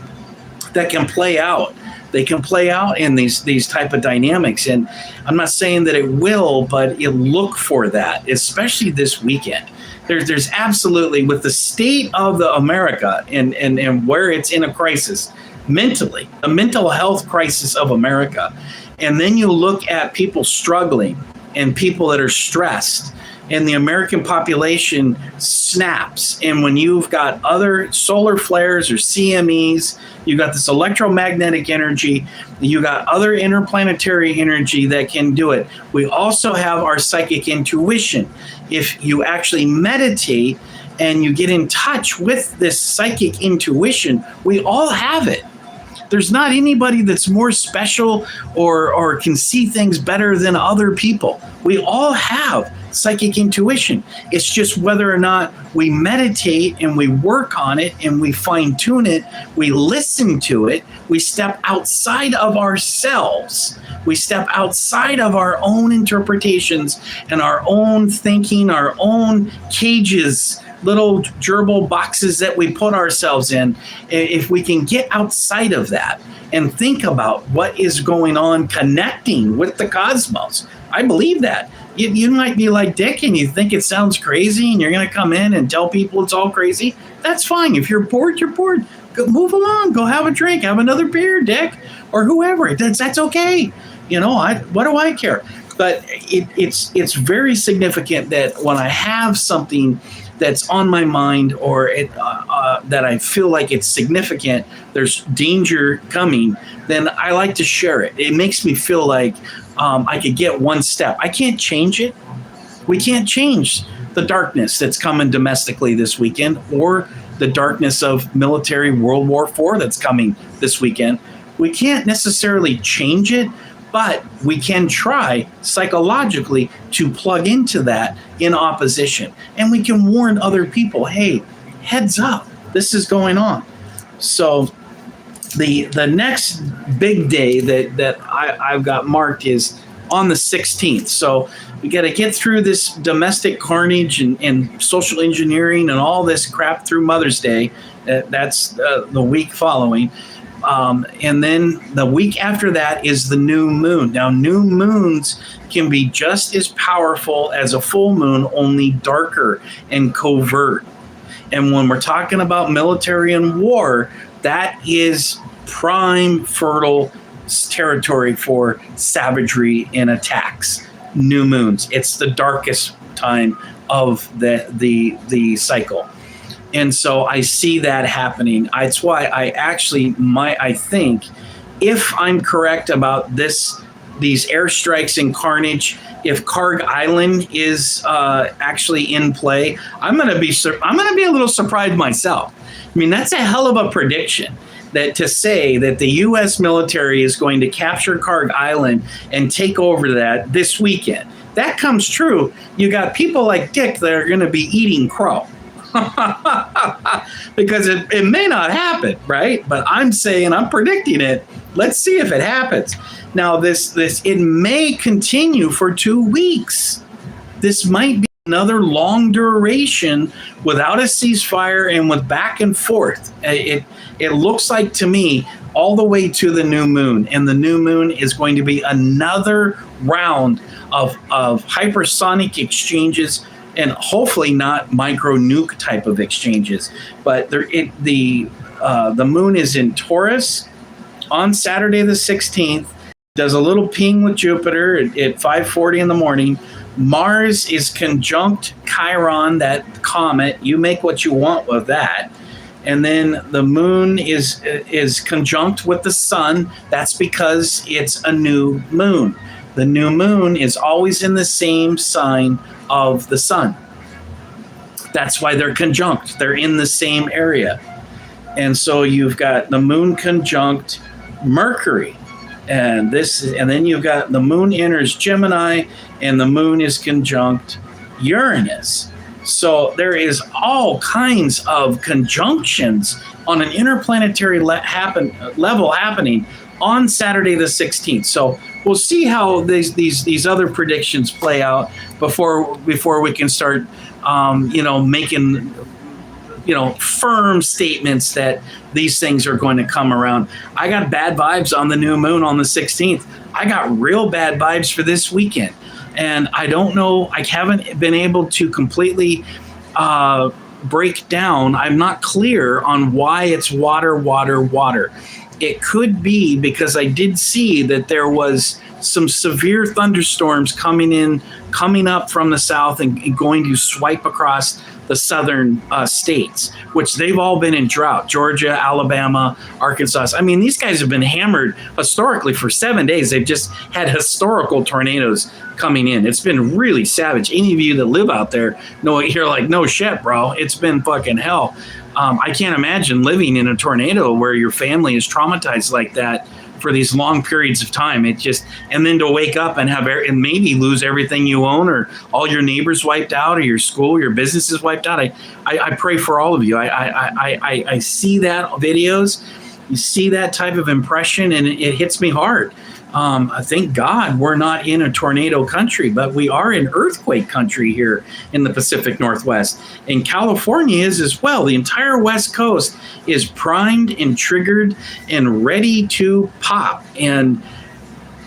that can play out. They can play out in these type of dynamics. And I'm not saying that it will, but you look for that, especially this weekend. There's absolutely, with the state of the America and where it's in a crisis mentally, the mental health crisis of America. And then you look at people struggling and people that are stressed, and the American population snaps. And when you've got other solar flares or CMEs, you got this electromagnetic energy, you got other interplanetary energy that can do it. We also have our psychic intuition. If you actually meditate and you get in touch with this psychic intuition, we all have it. There's not anybody that's more special or can see things better than other people. We all have psychic intuition. It's just whether or not we meditate and we work on it and we fine tune it, we listen to it, we step outside of ourselves. We step outside of our own interpretations and our own thinking, our own cages, little gerbil boxes that we put ourselves in. If we can get outside of that and think about what is going on, connecting with the cosmos, I believe that. You might be like Dick and you think it sounds crazy and you're going to come in and tell people it's all crazy. That's fine. If you're bored, you're bored. Go, move along. Go have a drink. Have another beer, Dick, or whoever. That's okay. What do I care? But it's very significant that when I have something that's on my mind or that I feel like it's significant, there's danger coming, then I like to share it. It makes me feel like I could get one step. I can't change it. We can't change the darkness that's coming domestically this weekend, or the darkness of military World War IV that's coming this weekend. We can't necessarily change it, but we can try psychologically to plug into that in opposition. And we can warn other people, hey, heads up, this is going on. So the next big day that I've got marked is on the 16th. So we got to get through this domestic carnage and social engineering and all this crap through Mother's Day. That's the week following. And then the week after that is the new moon. Now, new moons can be just as powerful as a full moon, only darker and covert. And when we're talking about military and war, that is prime fertile territory for savagery and attacks. New moons. It's the darkest time of the cycle. And so I see that happening. That's why I think, if I'm correct about these airstrikes and carnage, if Kharg Island is actually in play, I'm gonna be a little surprised myself. I mean, that's a hell of a prediction, that to say that the U.S. military is going to capture Kharg Island and take over that this weekend. That comes true. You got people like Dick that are going to be eating crow. Because it may not happen, right? But I'm predicting it. Let's see if it happens. Now, it may continue for 2 weeks. This might be another long duration without a ceasefire and with back and forth. It looks like to me all the way to the new moon, and the new moon is going to be another round of hypersonic exchanges, and hopefully not micro nuke type of exchanges. But the moon is in Taurus on Saturday the 16th. Does a little ping with Jupiter at 5:40 in the morning. Mars is conjunct Chiron, that comet. You make what you want with that. And then the moon is conjunct with the sun. That's because it's a new moon. The new moon is always in the same sign of the sun. That's why they're conjunct. They're in the same area. And so you've got the moon conjunct Mercury. And then you've got the moon enters Gemini, and the moon is conjunct Uranus. So there is all kinds of conjunctions on an interplanetary level happening on Saturday the 16th. So we'll see how these other predictions play out before we can start making firm statements that these things are going to come around. I got bad vibes on the new moon on the 16th. I got real bad vibes for this weekend. And I don't know, I haven't been able to completely break down. I'm not clear on why it's water. It could be because I did see that there was some severe thunderstorms coming up from the south and going to swipe across the southern states, which they've all been in drought. Georgia, Alabama, Arkansas. I mean, these guys have been hammered historically for 7 days. They've just had historical tornadoes coming in. It's been really savage. Any of you that live out there know, you're like, no shit, bro. It's been fucking hell. I can't imagine living in a tornado where your family is traumatized like that for these long periods of time. And then to wake up and and maybe lose everything you own, or all your neighbors wiped out, or your school, your businesses wiped out. I pray for all of you. I see that videos, you see that type of impression, and it hits me hard. Thank God we're not in a tornado country, but we are in earthquake country here in the Pacific Northwest. And California is as well. The entire West Coast is primed and triggered and ready to pop. And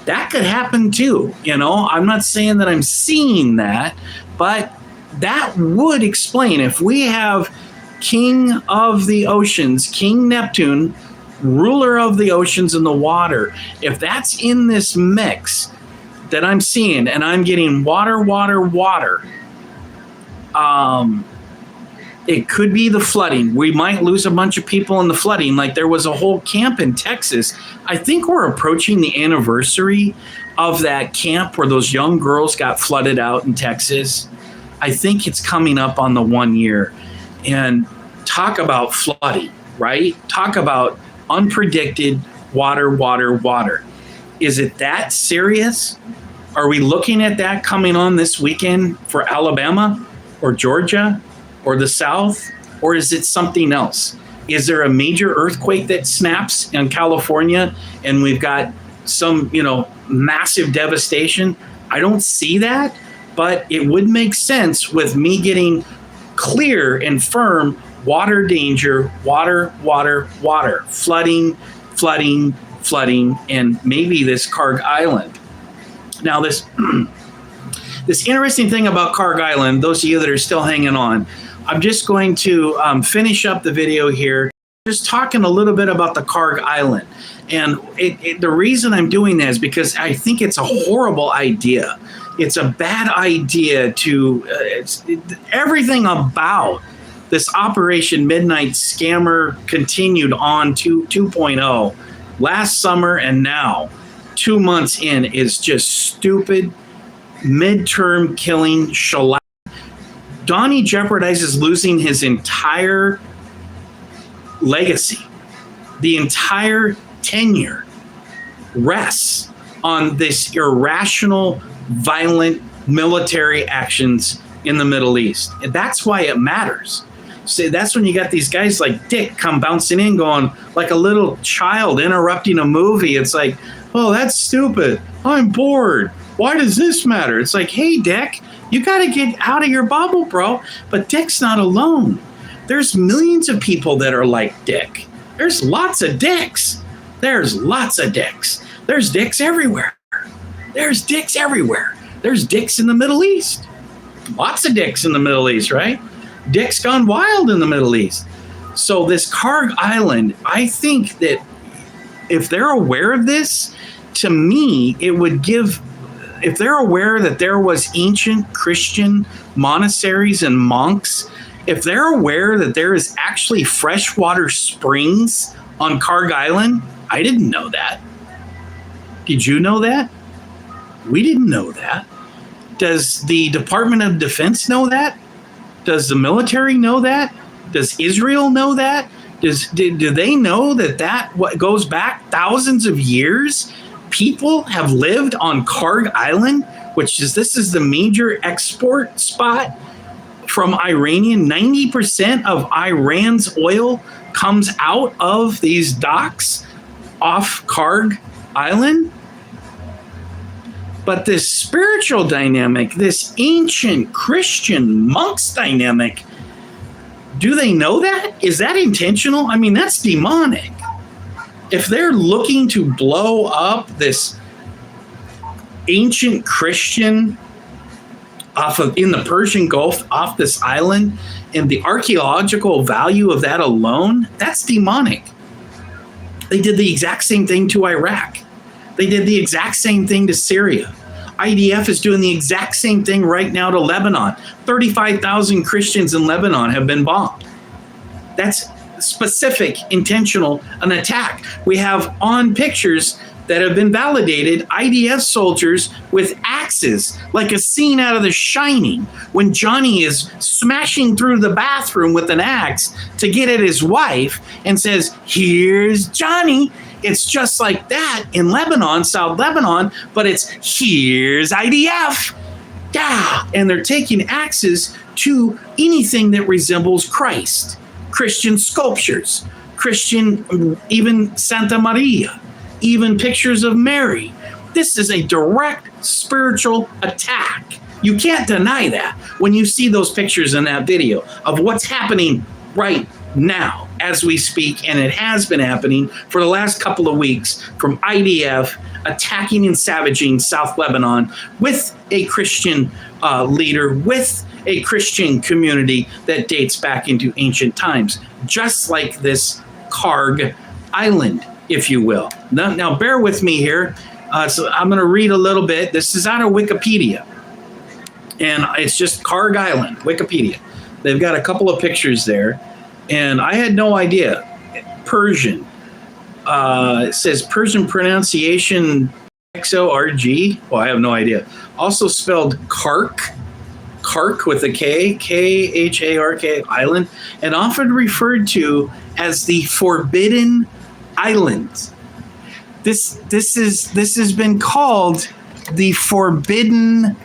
that could happen too. I'm not saying that I'm seeing that, but that would explain, if we have King of the Oceans, King Neptune, ruler of the oceans and the water, if that's in this mix that I'm seeing, and I'm getting water, it could be the flooding. We might lose a bunch of people in the flooding. Like there was a whole camp in Texas. I think we're approaching the anniversary of that camp where those young girls got flooded out in Texas. I think it's coming up on the 1 year. And talk about flooding, right? Talk about unpredicted water. Is it that serious? Are we looking at that coming on this weekend for Alabama or Georgia or the South? Or is it something else? Is there a major earthquake that snaps in California and we've got some, massive devastation? I don't see that, but it would make sense with me getting clear and firm water danger, water, flooding, and maybe this Kharg Island. Now, this interesting thing about Kharg Island, those of you that are still hanging on, I'm just going to finish up the video here. just talking a little bit about the Kharg Island. And the reason I'm doing that is because I think it's a horrible idea. It's a bad idea to everything about this Operation Midnight Scammer continued on to 2.0 last summer, and now 2 months in is just stupid midterm killing shellac. Donnie jeopardizes losing his entire legacy. The entire tenure rests on this irrational, violent military actions in the Middle East. And that's why it matters. So that's when you got these guys like Dick come bouncing in going like a little child interrupting a movie. It's like, oh, that's stupid. I'm bored. Why does this matter? It's like, hey, Dick, you got to get out of your bubble, bro. But Dick's not alone. There's millions of people that are like Dick. There's lots of Dicks. There's lots of Dicks. There's Dicks everywhere. There's Dicks everywhere. There's Dicks in the Middle East. Lots of Dicks in the Middle East, right? Dicks gone wild in the Middle East. So this Kharg Island, I think that if they're aware of this, to me, it would give, if they're aware that there was ancient Christian monasteries and monks, if they're aware that there is actually freshwater springs on Kharg Island, I didn't know that. Did you know that? We didn't know that. Does the Department of Defense know that? Does the military know that? Does Israel know that? Do they know that what goes back thousands of years? People have lived on Kharg Island, this is the major export spot from Iranian. 90% of Iran's oil comes out of these docks off Kharg Island. But this spiritual dynamic, this ancient Christian monks dynamic, do they know that? Is that intentional? I mean, that's demonic. If they're looking to blow up this ancient Christian in the Persian Gulf off this island, and the archaeological value of that alone, that's demonic. They did the exact same thing to Iraq. They did the exact same thing to Syria. IDF is doing the exact same thing right now to Lebanon. 35,000 Christians in Lebanon have been bombed. That's specific, intentional, an attack. We have on pictures that have been validated IDF soldiers with axes, like a scene out of The Shining when Johnny is smashing through the bathroom with an axe to get at his wife and says, "Here's Johnny." It's just like that in Lebanon, South Lebanon, but it's here's IDF. Yeah. And they're taking axes to anything that resembles Christ, Christian sculptures, Christian, even Santa Maria, even pictures of Mary. This is a direct spiritual attack. You can't deny that when you see those pictures in that video of what's happening right now as we speak, and it has been happening for the last couple of weeks from IDF attacking and savaging South Lebanon with a Christian leader, with a Christian community that dates back into ancient times, just like this Kharg Island, if you will. Now bear with me here. So I'm going to read a little bit. This is out of Wikipedia, and it's just Kharg Island, Wikipedia. They've got a couple of pictures there. And I had no idea. Persian. It says Persian pronunciation XORG. Well, I have no idea. Also spelled Khark. Khark with a K. Khark Island. And often referred to as the Forbidden Islands. This has been called the Forbidden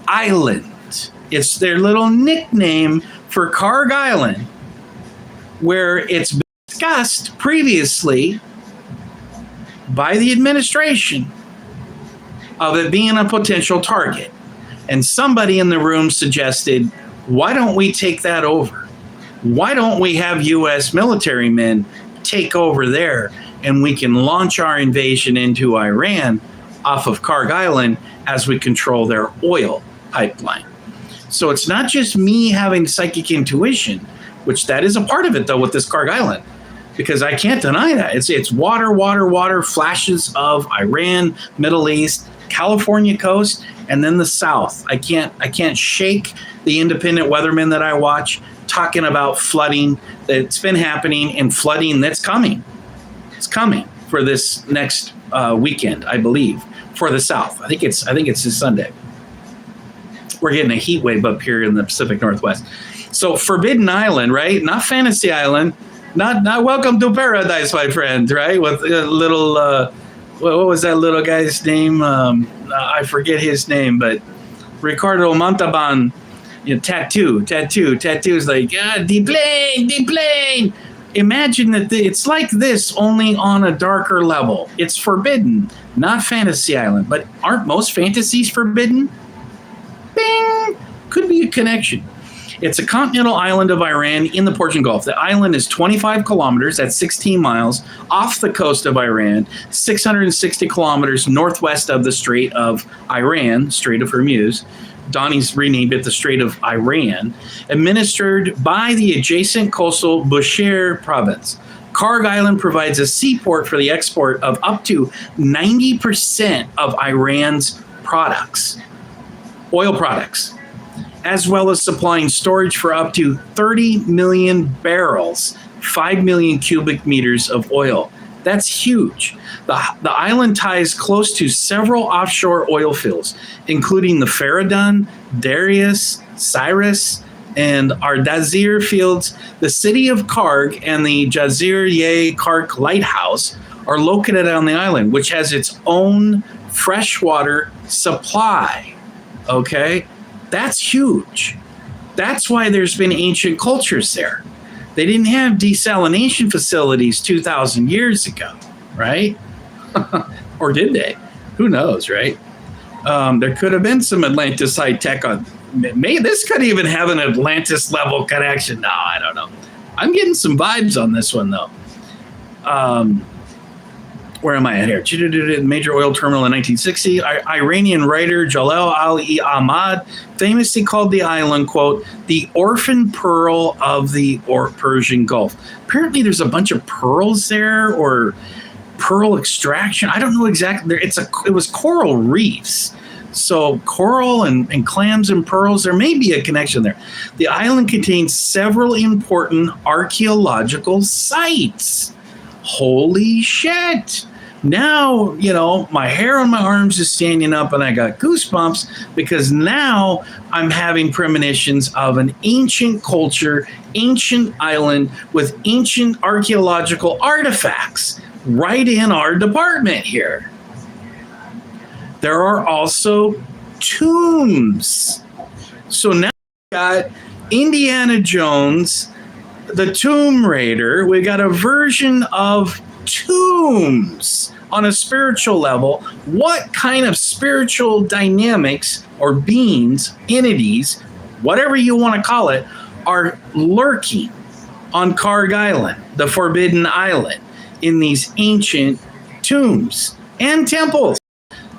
Island. It's their little nickname for Kharg Island, where it's been discussed previously by the administration of it being a potential target. And somebody in the room suggested, why don't we take that over? Why don't we have U.S. military men take over there, and we can launch our invasion into Iran off of Kharg Island as we control their oil pipeline? So it's not just me having psychic intuition, which that is a part of it, though, with this Kharg Island. because I can't deny that. It's water, water, water, flashes of Iran, Middle East, California coast, and then the South. I can't shake the independent weathermen that I watch talking about flooding that's been happening and flooding that's coming. It's coming for this next weekend, I believe, for the South. I think it's this Sunday. We're getting a heat wave up here in the Pacific Northwest. So Forbidden Island, right? Not Fantasy Island. Not Welcome to Paradise, my friend, right? With a little, what was that little guy's name? I forget his name, but Ricardo Montalban, tattoo's like, deplane. Imagine that it's like this, only on a darker level. It's forbidden, not Fantasy Island. But aren't most fantasies forbidden? Bing! Could be a connection. It's a continental island of Iran in the Persian Gulf. The island is 25 kilometers, that's 16 miles, off the coast of Iran, 660 kilometers northwest of the Strait of Iran, Strait of Hormuz. Donnie's renamed it the Strait of Iran, administered by the adjacent coastal Bushehr province. Kharg Island provides a seaport for the export of up to 90% of Iran's products, oil products, as well as supplying storage for up to 30 million barrels, 5 million cubic meters of oil. That's huge. The island ties close to several offshore oil fields, including the Faradun, Darius, Cyrus, and Ardazir fields. The city of Kharg and the Jazir-e Kharg lighthouse are located on the island, which has its own freshwater supply. Okay? That's huge. That's why there's been ancient cultures there. They didn't have desalination facilities 2,000 years ago, right? Or did they? Who knows, right? There could have been some Atlantis high tech on. Maybe this could even have an Atlantis level connection. No, I don't know. I'm getting some vibes on this one though. Where am I at here? Major oil terminal in 1960. Iranian writer Jalal Ali-Ahmad famously called the island, quote, the orphan pearl of the Persian Gulf. Apparently there's a bunch of pearls there, or pearl extraction. I don't know exactly. It was coral reefs. So coral and clams and pearls, there may be a connection there. The island contains several important archaeological sites. Holy shit. Now, my hair on my arms is standing up and I got goosebumps because now I'm having premonitions of an ancient culture, ancient island with ancient archaeological artifacts right in our department here. There are also tombs. So now we got Indiana Jones, the Tomb Raider. We got a version of tombs on a spiritual level. What kind of spiritual dynamics or beings, entities, whatever you want to call it, are lurking on Kharg Island, the Forbidden Island, in these ancient tombs and temples?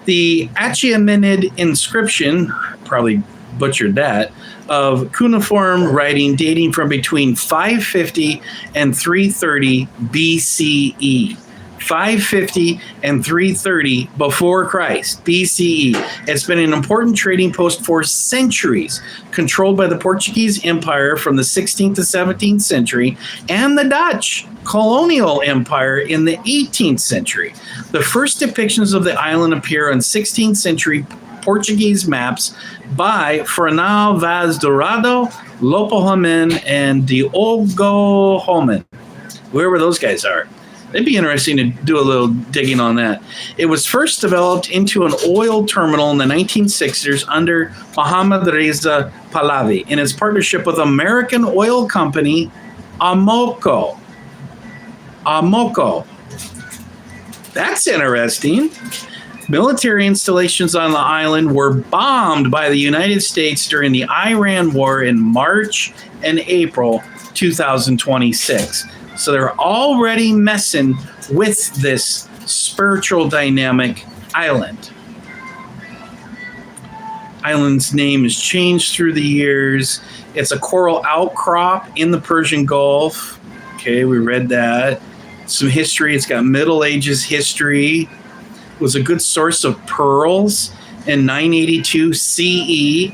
The Achaemenid inscription, probably butchered that, of cuneiform writing dating from between 550 and 330 BCE. 550 and 330 before Christ, BCE. It's been an important trading post for centuries, controlled by the Portuguese Empire from the 16th to 17th century and the Dutch colonial empire in the 18th century. The first depictions of the island appear on 16th century Portuguese maps by Fernão Vaz Dourado, Lopo Homem, and Diogo Homem, whoever those guys are. It'd be interesting to do a little digging on that. It was first developed into an oil terminal in the 1960s under Mohammad Reza Pahlavi in his partnership with American oil company Amoco. That's interesting. Military installations on the island were bombed by the United States during the Iran War in March and April 2026. So they're already messing with this spiritual dynamic island. Island's name has changed through the years. It's a coral outcrop in the Persian Gulf. Okay, we read that. Some history. It's got Middle Ages history. It was a good source of pearls in 982 CE.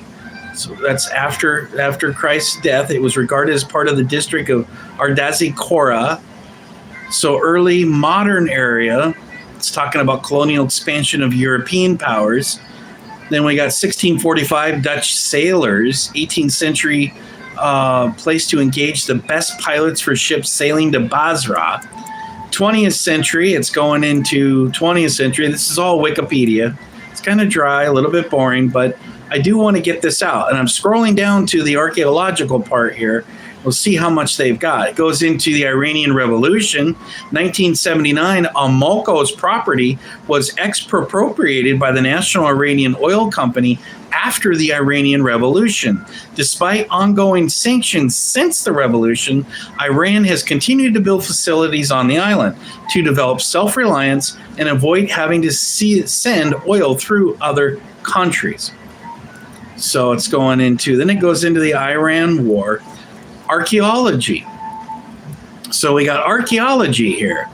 So that's after Christ's death. It was regarded as part of the district of Ardazzi-Kora. So early modern area. It's talking about colonial expansion of European powers. Then we got 1645 Dutch sailors, 18th century place to engage the best pilots for ships sailing to Basra. 20th century, it's going into 20th century. This is all Wikipedia. It's kind of dry, a little bit boring, but I do want to get this out. And I'm scrolling down to the archaeological part here. We'll see how much they've got. It goes into the Iranian Revolution. 1979, Amalco's property was expropriated by the National Iranian Oil Company after the Iranian Revolution. Despite ongoing sanctions since the revolution, Iran has continued to build facilities on the island to develop self-reliance and avoid having to send oil through other countries. So it's going into, then it goes into the Iran War. Archaeology. So we got archaeology here.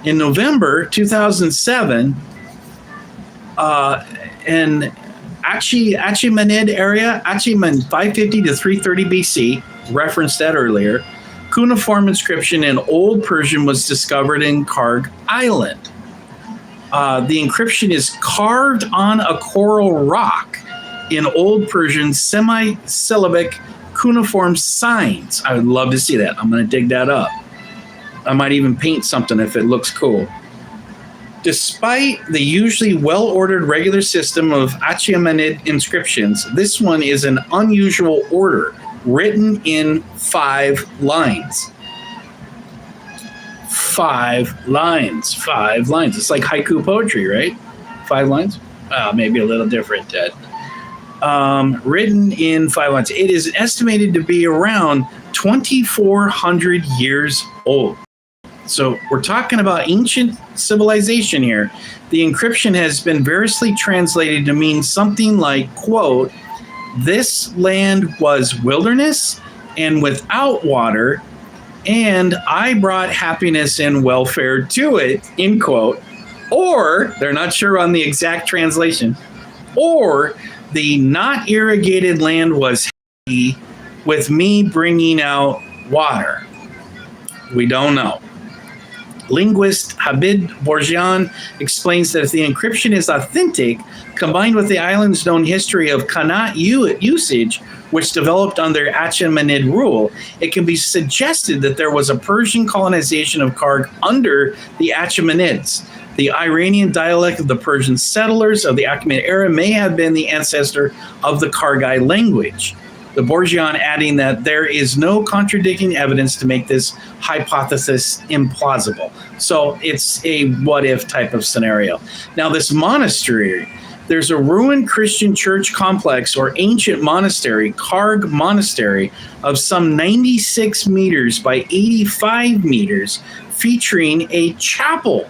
In November 2007, in Achaemenid area, Achaemenid 550 to 330 BC, referenced that earlier, cuneiform inscription in Old Persian was discovered in Kharg Island. The inscription is carved on a coral rock in Old Persian semi-syllabic cuneiform signs. I would love to see that. I'm going to dig that up. I might even paint something if it looks cool. Despite the usually well-ordered regular system of Achaemenid inscriptions, this one is an unusual order, written in 5 lines. 5 lines. 5 lines. It's like haiku poetry, right? 5 lines? Maybe a little different, Ted. Written in 5 lines. It is estimated to be around 2,400 years old. So we're talking about ancient civilization here. The encryption has been variously translated to mean something like, quote, "This land was wilderness and without water, and I brought happiness and welfare to it," end quote. Or, they're not sure on the exact translation, or the not irrigated land was happy with me bringing out water. We don't know. Linguist Habib Bourgian explains that if the encryption is authentic, combined with the island's known history of Qanat usage, which developed under Achaemenid rule, it can be suggested that there was a Persian colonization of Kharg under the Achaemenids. The Iranian dialect of the Persian settlers of the Achaemenid era may have been the ancestor of the Khargi language. The Bourgian adding that there is no contradicting evidence to make this hypothesis implausible. So it's a what-if type of scenario. Now, this monastery, there's a ruined Christian church complex or ancient monastery, Kharg Monastery, of some 96 meters by 85 meters, featuring a chapel,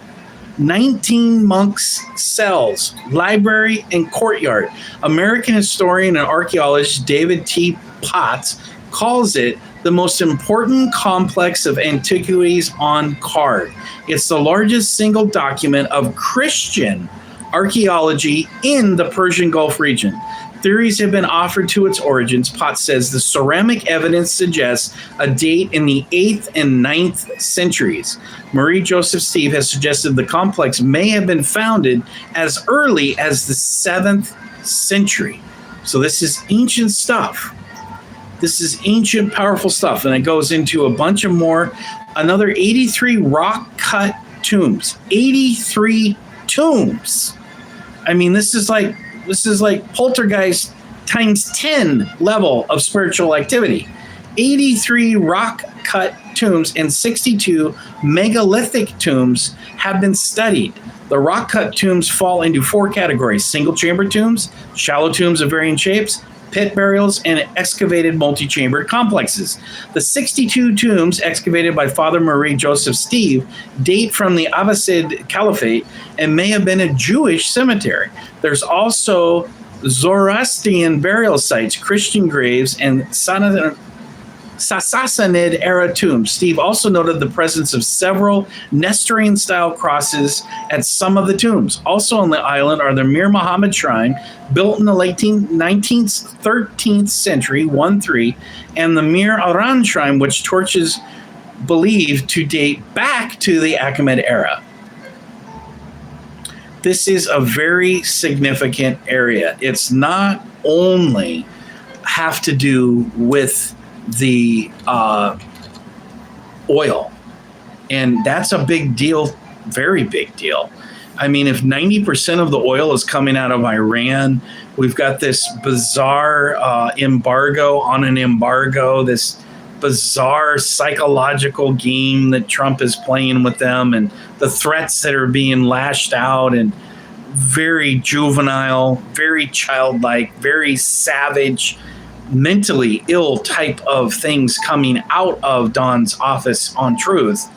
19 monks' cells, library, and courtyard. American historian and archaeologist David T. Potts calls it the most important complex of antiquities on Kharg. It's the largest single document of Christian archaeology in the Persian Gulf region. Theories have been offered to its origins. Potts says the ceramic evidence suggests a date in the 8th and 9th centuries. Marie Joseph Steve has suggested the complex may have been founded as early as the 7th century. So this is ancient stuff. This is ancient, powerful stuff. And it goes into a bunch of more, another 83 rock-cut tombs. 83 tombs. I mean, this is like poltergeist times 10 level of spiritual activity. 83 rock-cut tombs and 62 megalithic tombs have been studied. The rock-cut tombs fall into 4 categories: single-chamber tombs, shallow tombs of varying shapes, pit burials, and excavated multi-chambered complexes. The 62 tombs excavated by Father Marie Joseph Steve date from the Abbasid Caliphate and may have been a Jewish cemetery. There's also Zoroastrian burial sites, Christian graves, and Sassanid era tombs. Steve also noted the presence of several Nestorian-style crosses at some of the tombs. Also on the island are the Mir Muhammad Shrine, built in the late 19th, 13th century, 1-3, and the Mir Aran Shrine, which torches believed to date back to the Achaemenid era. This is a very significant area. It's not only have to do with the oil, and that's a big deal, very big deal. I mean, if 90% of the oil is coming out of Iran, we've got this bizarre embargo on an embargo, this bizarre psychological game that Trump is playing with them, and the threats that are being lashed out, and very juvenile, very childlike, very savage, mentally ill type of things coming out of Don's office on Truth.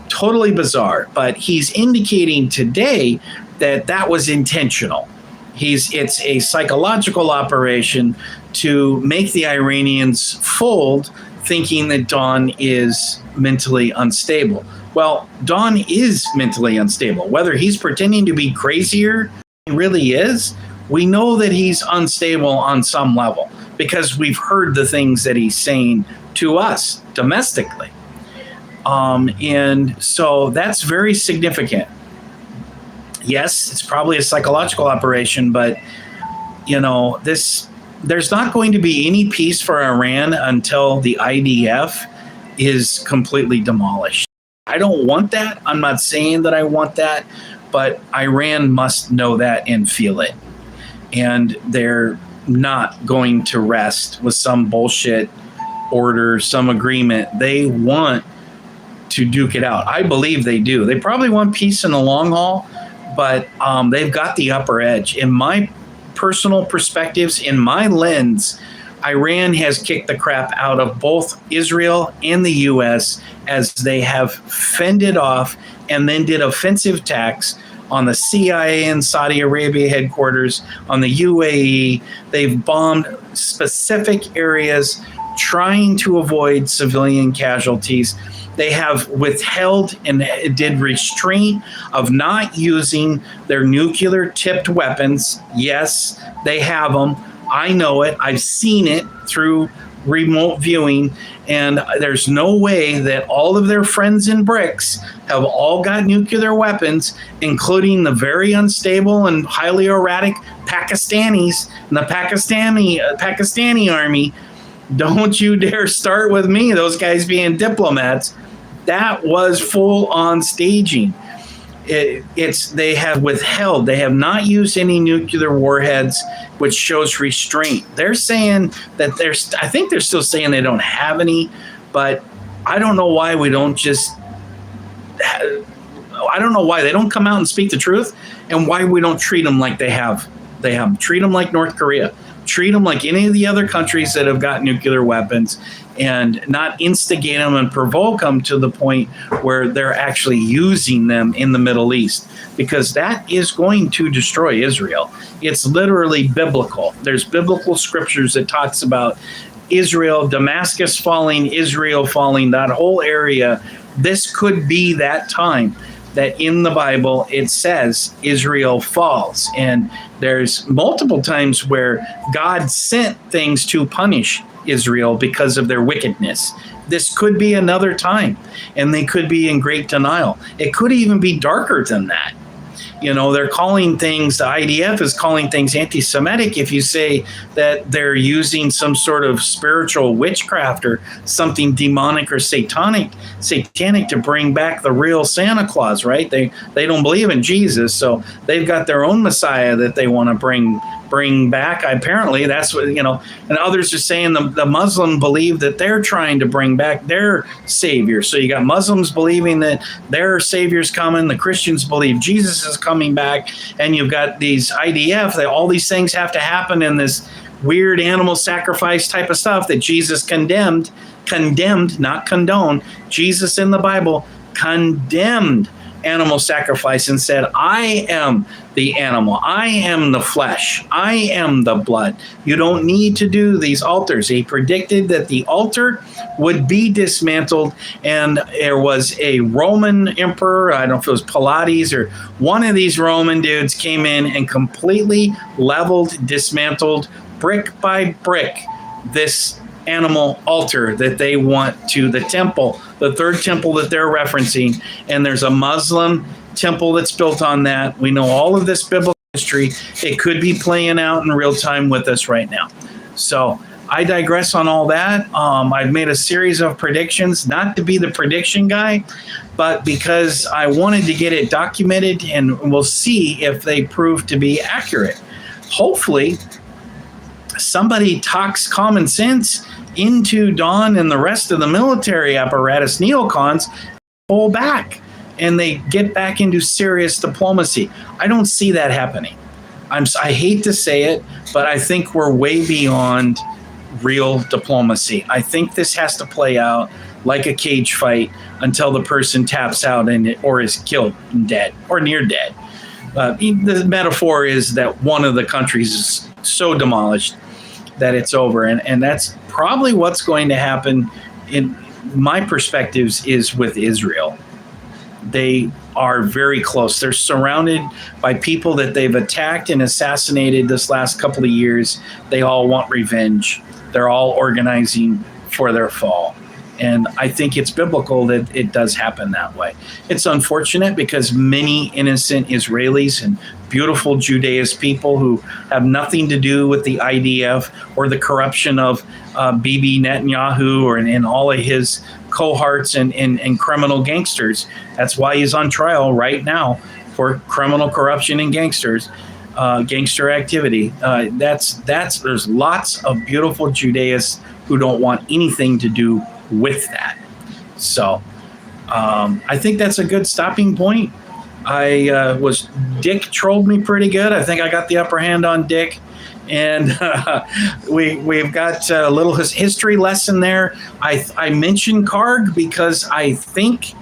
Totally bizarre, but he's indicating today that that was intentional. It's a psychological operation to make the Iranians fold, thinking that Don is mentally unstable. Well, Don is mentally unstable. Whether he's pretending to be crazier, he really is. We know that he's unstable on some level because we've heard the things that he's saying to us domestically. And so that's very significant. Yes, it's probably a psychological operation, but there's not going to be any peace for Iran until the IDF is completely demolished. I don't want that. I'm not saying that I want that, but Iran must know that and feel it. And they're not going to rest with some bullshit order, some agreement. They want to duke it out. I believe they do. They probably want peace in the long haul, but they've got the upper edge. In my personal perspectives, in my lens, Iran has kicked the crap out of both Israel and the U.S. as they have fended off and then did offensive attacks on the CIA and Saudi Arabia headquarters, on the UAE. They've bombed specific areas trying to avoid civilian casualties. They have withheld and did restraint of not using their nuclear tipped weapons. Yes, they have them. I know it. I've seen it through remote viewing, and there's no way that all of their friends in BRICS have all got nuclear weapons, including the very unstable and highly erratic Pakistanis and the Pakistani army. Don't you dare start with me, those guys being diplomats. That was full on staging. They have withheld. They have not used any nuclear warheads, which shows restraint. They're saying that I think they're still saying they don't have any, but I don't know why we don't just, I don't know why they don't come out and speak the truth, and why we don't treat them like they have. Treat them like North Korea. Treat them like any of the other countries that have got nuclear weapons, and not instigate them and provoke them to the point where they're actually using them in the Middle East, because that is going to destroy Israel. It's literally biblical. There's biblical scriptures that talks about Israel, Damascus falling, Israel falling, that whole area. This could be that time that in the Bible it says Israel falls. And there's multiple times where God sent things to punish Israel because of their wickedness. This could be another time, and they could be in great denial. It could even be darker than that. They're calling things, the IDF is calling things anti-Semitic if you say that they're using some sort of spiritual witchcraft or something demonic or satanic to bring back the real Santa Claus, right? They don't believe in Jesus, so they've got their own Messiah that they want to bring back. Apparently that's what, and others are saying the Muslim believe that they're trying to bring back their savior. So you got Muslims believing that their savior's coming, the Christians believe Jesus is coming back, and you've got these IDF, that all these things have to happen in this weird animal sacrifice type of stuff that Jesus condemned, not condoned. Jesus in the Bible condemned animal sacrifice and said, I am the animal. I am the flesh. I am the blood. You don't need to do these altars. He predicted that the altar would be dismantled, and there was a Roman emperor, I don't know if it was Pilates or one of these Roman dudes, came in and completely leveled, dismantled, brick by brick, this animal altar that they want to the temple, the third temple that they're referencing. And there's a Muslim temple that's built on that. We know all of this biblical history. It could be playing out in real time with us right now. So I digress on all that. I've made a series of predictions, not to be the prediction guy, but because I wanted to get it documented, and we'll see if they prove to be accurate. Hopefully, somebody talks common sense into Don and the rest of the military apparatus, neocons, pull back and they get back into serious diplomacy. I don't see that happening. I hate to say it, but I think we're way beyond real diplomacy. I think this has to play out like a cage fight until the person taps out or is killed and dead or near dead. The metaphor is that one of the countries is so demolished that it's over. And that's probably what's going to happen in my perspectives is with Israel. They are very close. They're surrounded by people that they've attacked and assassinated this last couple of years. They all want revenge. They're all organizing for their fall. And I think it's biblical that it does happen that way. It's unfortunate because many innocent Israelis and beautiful Judaist people who have nothing to do with the IDF or the corruption of Bibi Netanyahu and all of his cohorts and criminal gangsters. That's why he's on trial right now for criminal corruption and gangster activity. There's lots of beautiful Judaists who don't want anything to do with that. So I think that's a good stopping point. Dick trolled me pretty good. I think I got the upper hand on Dick. And we've got a little history lesson there. I mentioned Kharg because I think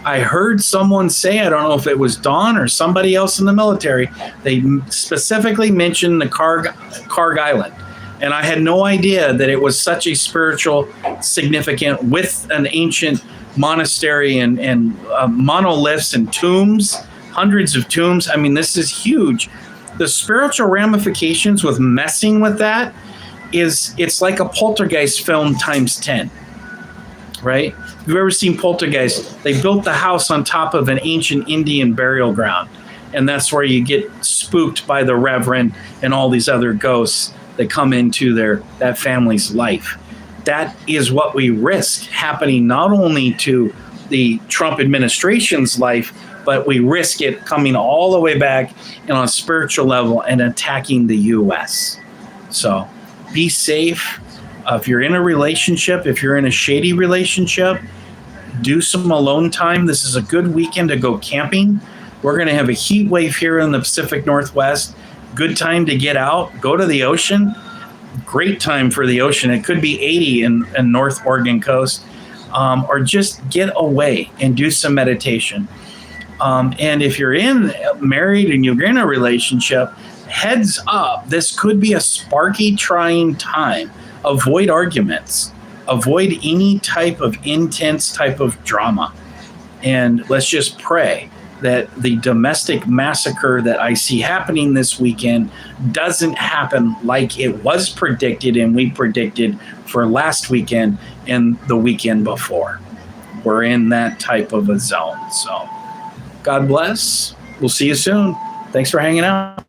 I heard someone say, I don't know if it was Don or somebody else in the military, they specifically mentioned the Kharg Island. And I had no idea that it was such a spiritual significant with an ancient monastery and monoliths and tombs, hundreds of tombs. I mean, this is huge. The spiritual ramifications with messing with that it's like a Poltergeist film times 10, right? If you've ever seen Poltergeist, they built the house on top of an ancient Indian burial ground. And that's where you get spooked by the Reverend and all these other ghosts that come into that family's life. That is what we risk happening not only to the Trump administration's life, but we risk it coming all the way back and on a spiritual level and attacking the U.S. So be safe. If you're in a relationship, if you're in a shady relationship, do some alone time. This is a good weekend to go camping. We're going to have a heat wave here in the Pacific Northwest. Good time to get out, go to the ocean. Great time for the ocean. It could be 80 in North Oregon coast, or just get away and do some meditation. And if you're married and you're in a relationship, heads up, this could be a sparky, trying time. Avoid arguments. Avoid any type of intense type of drama. And let's just pray that the domestic massacre that I see happening this weekend doesn't happen like it was predicted and we predicted for last weekend and the weekend before. We're in that type of a zone. So God bless. We'll see you soon. Thanks for hanging out.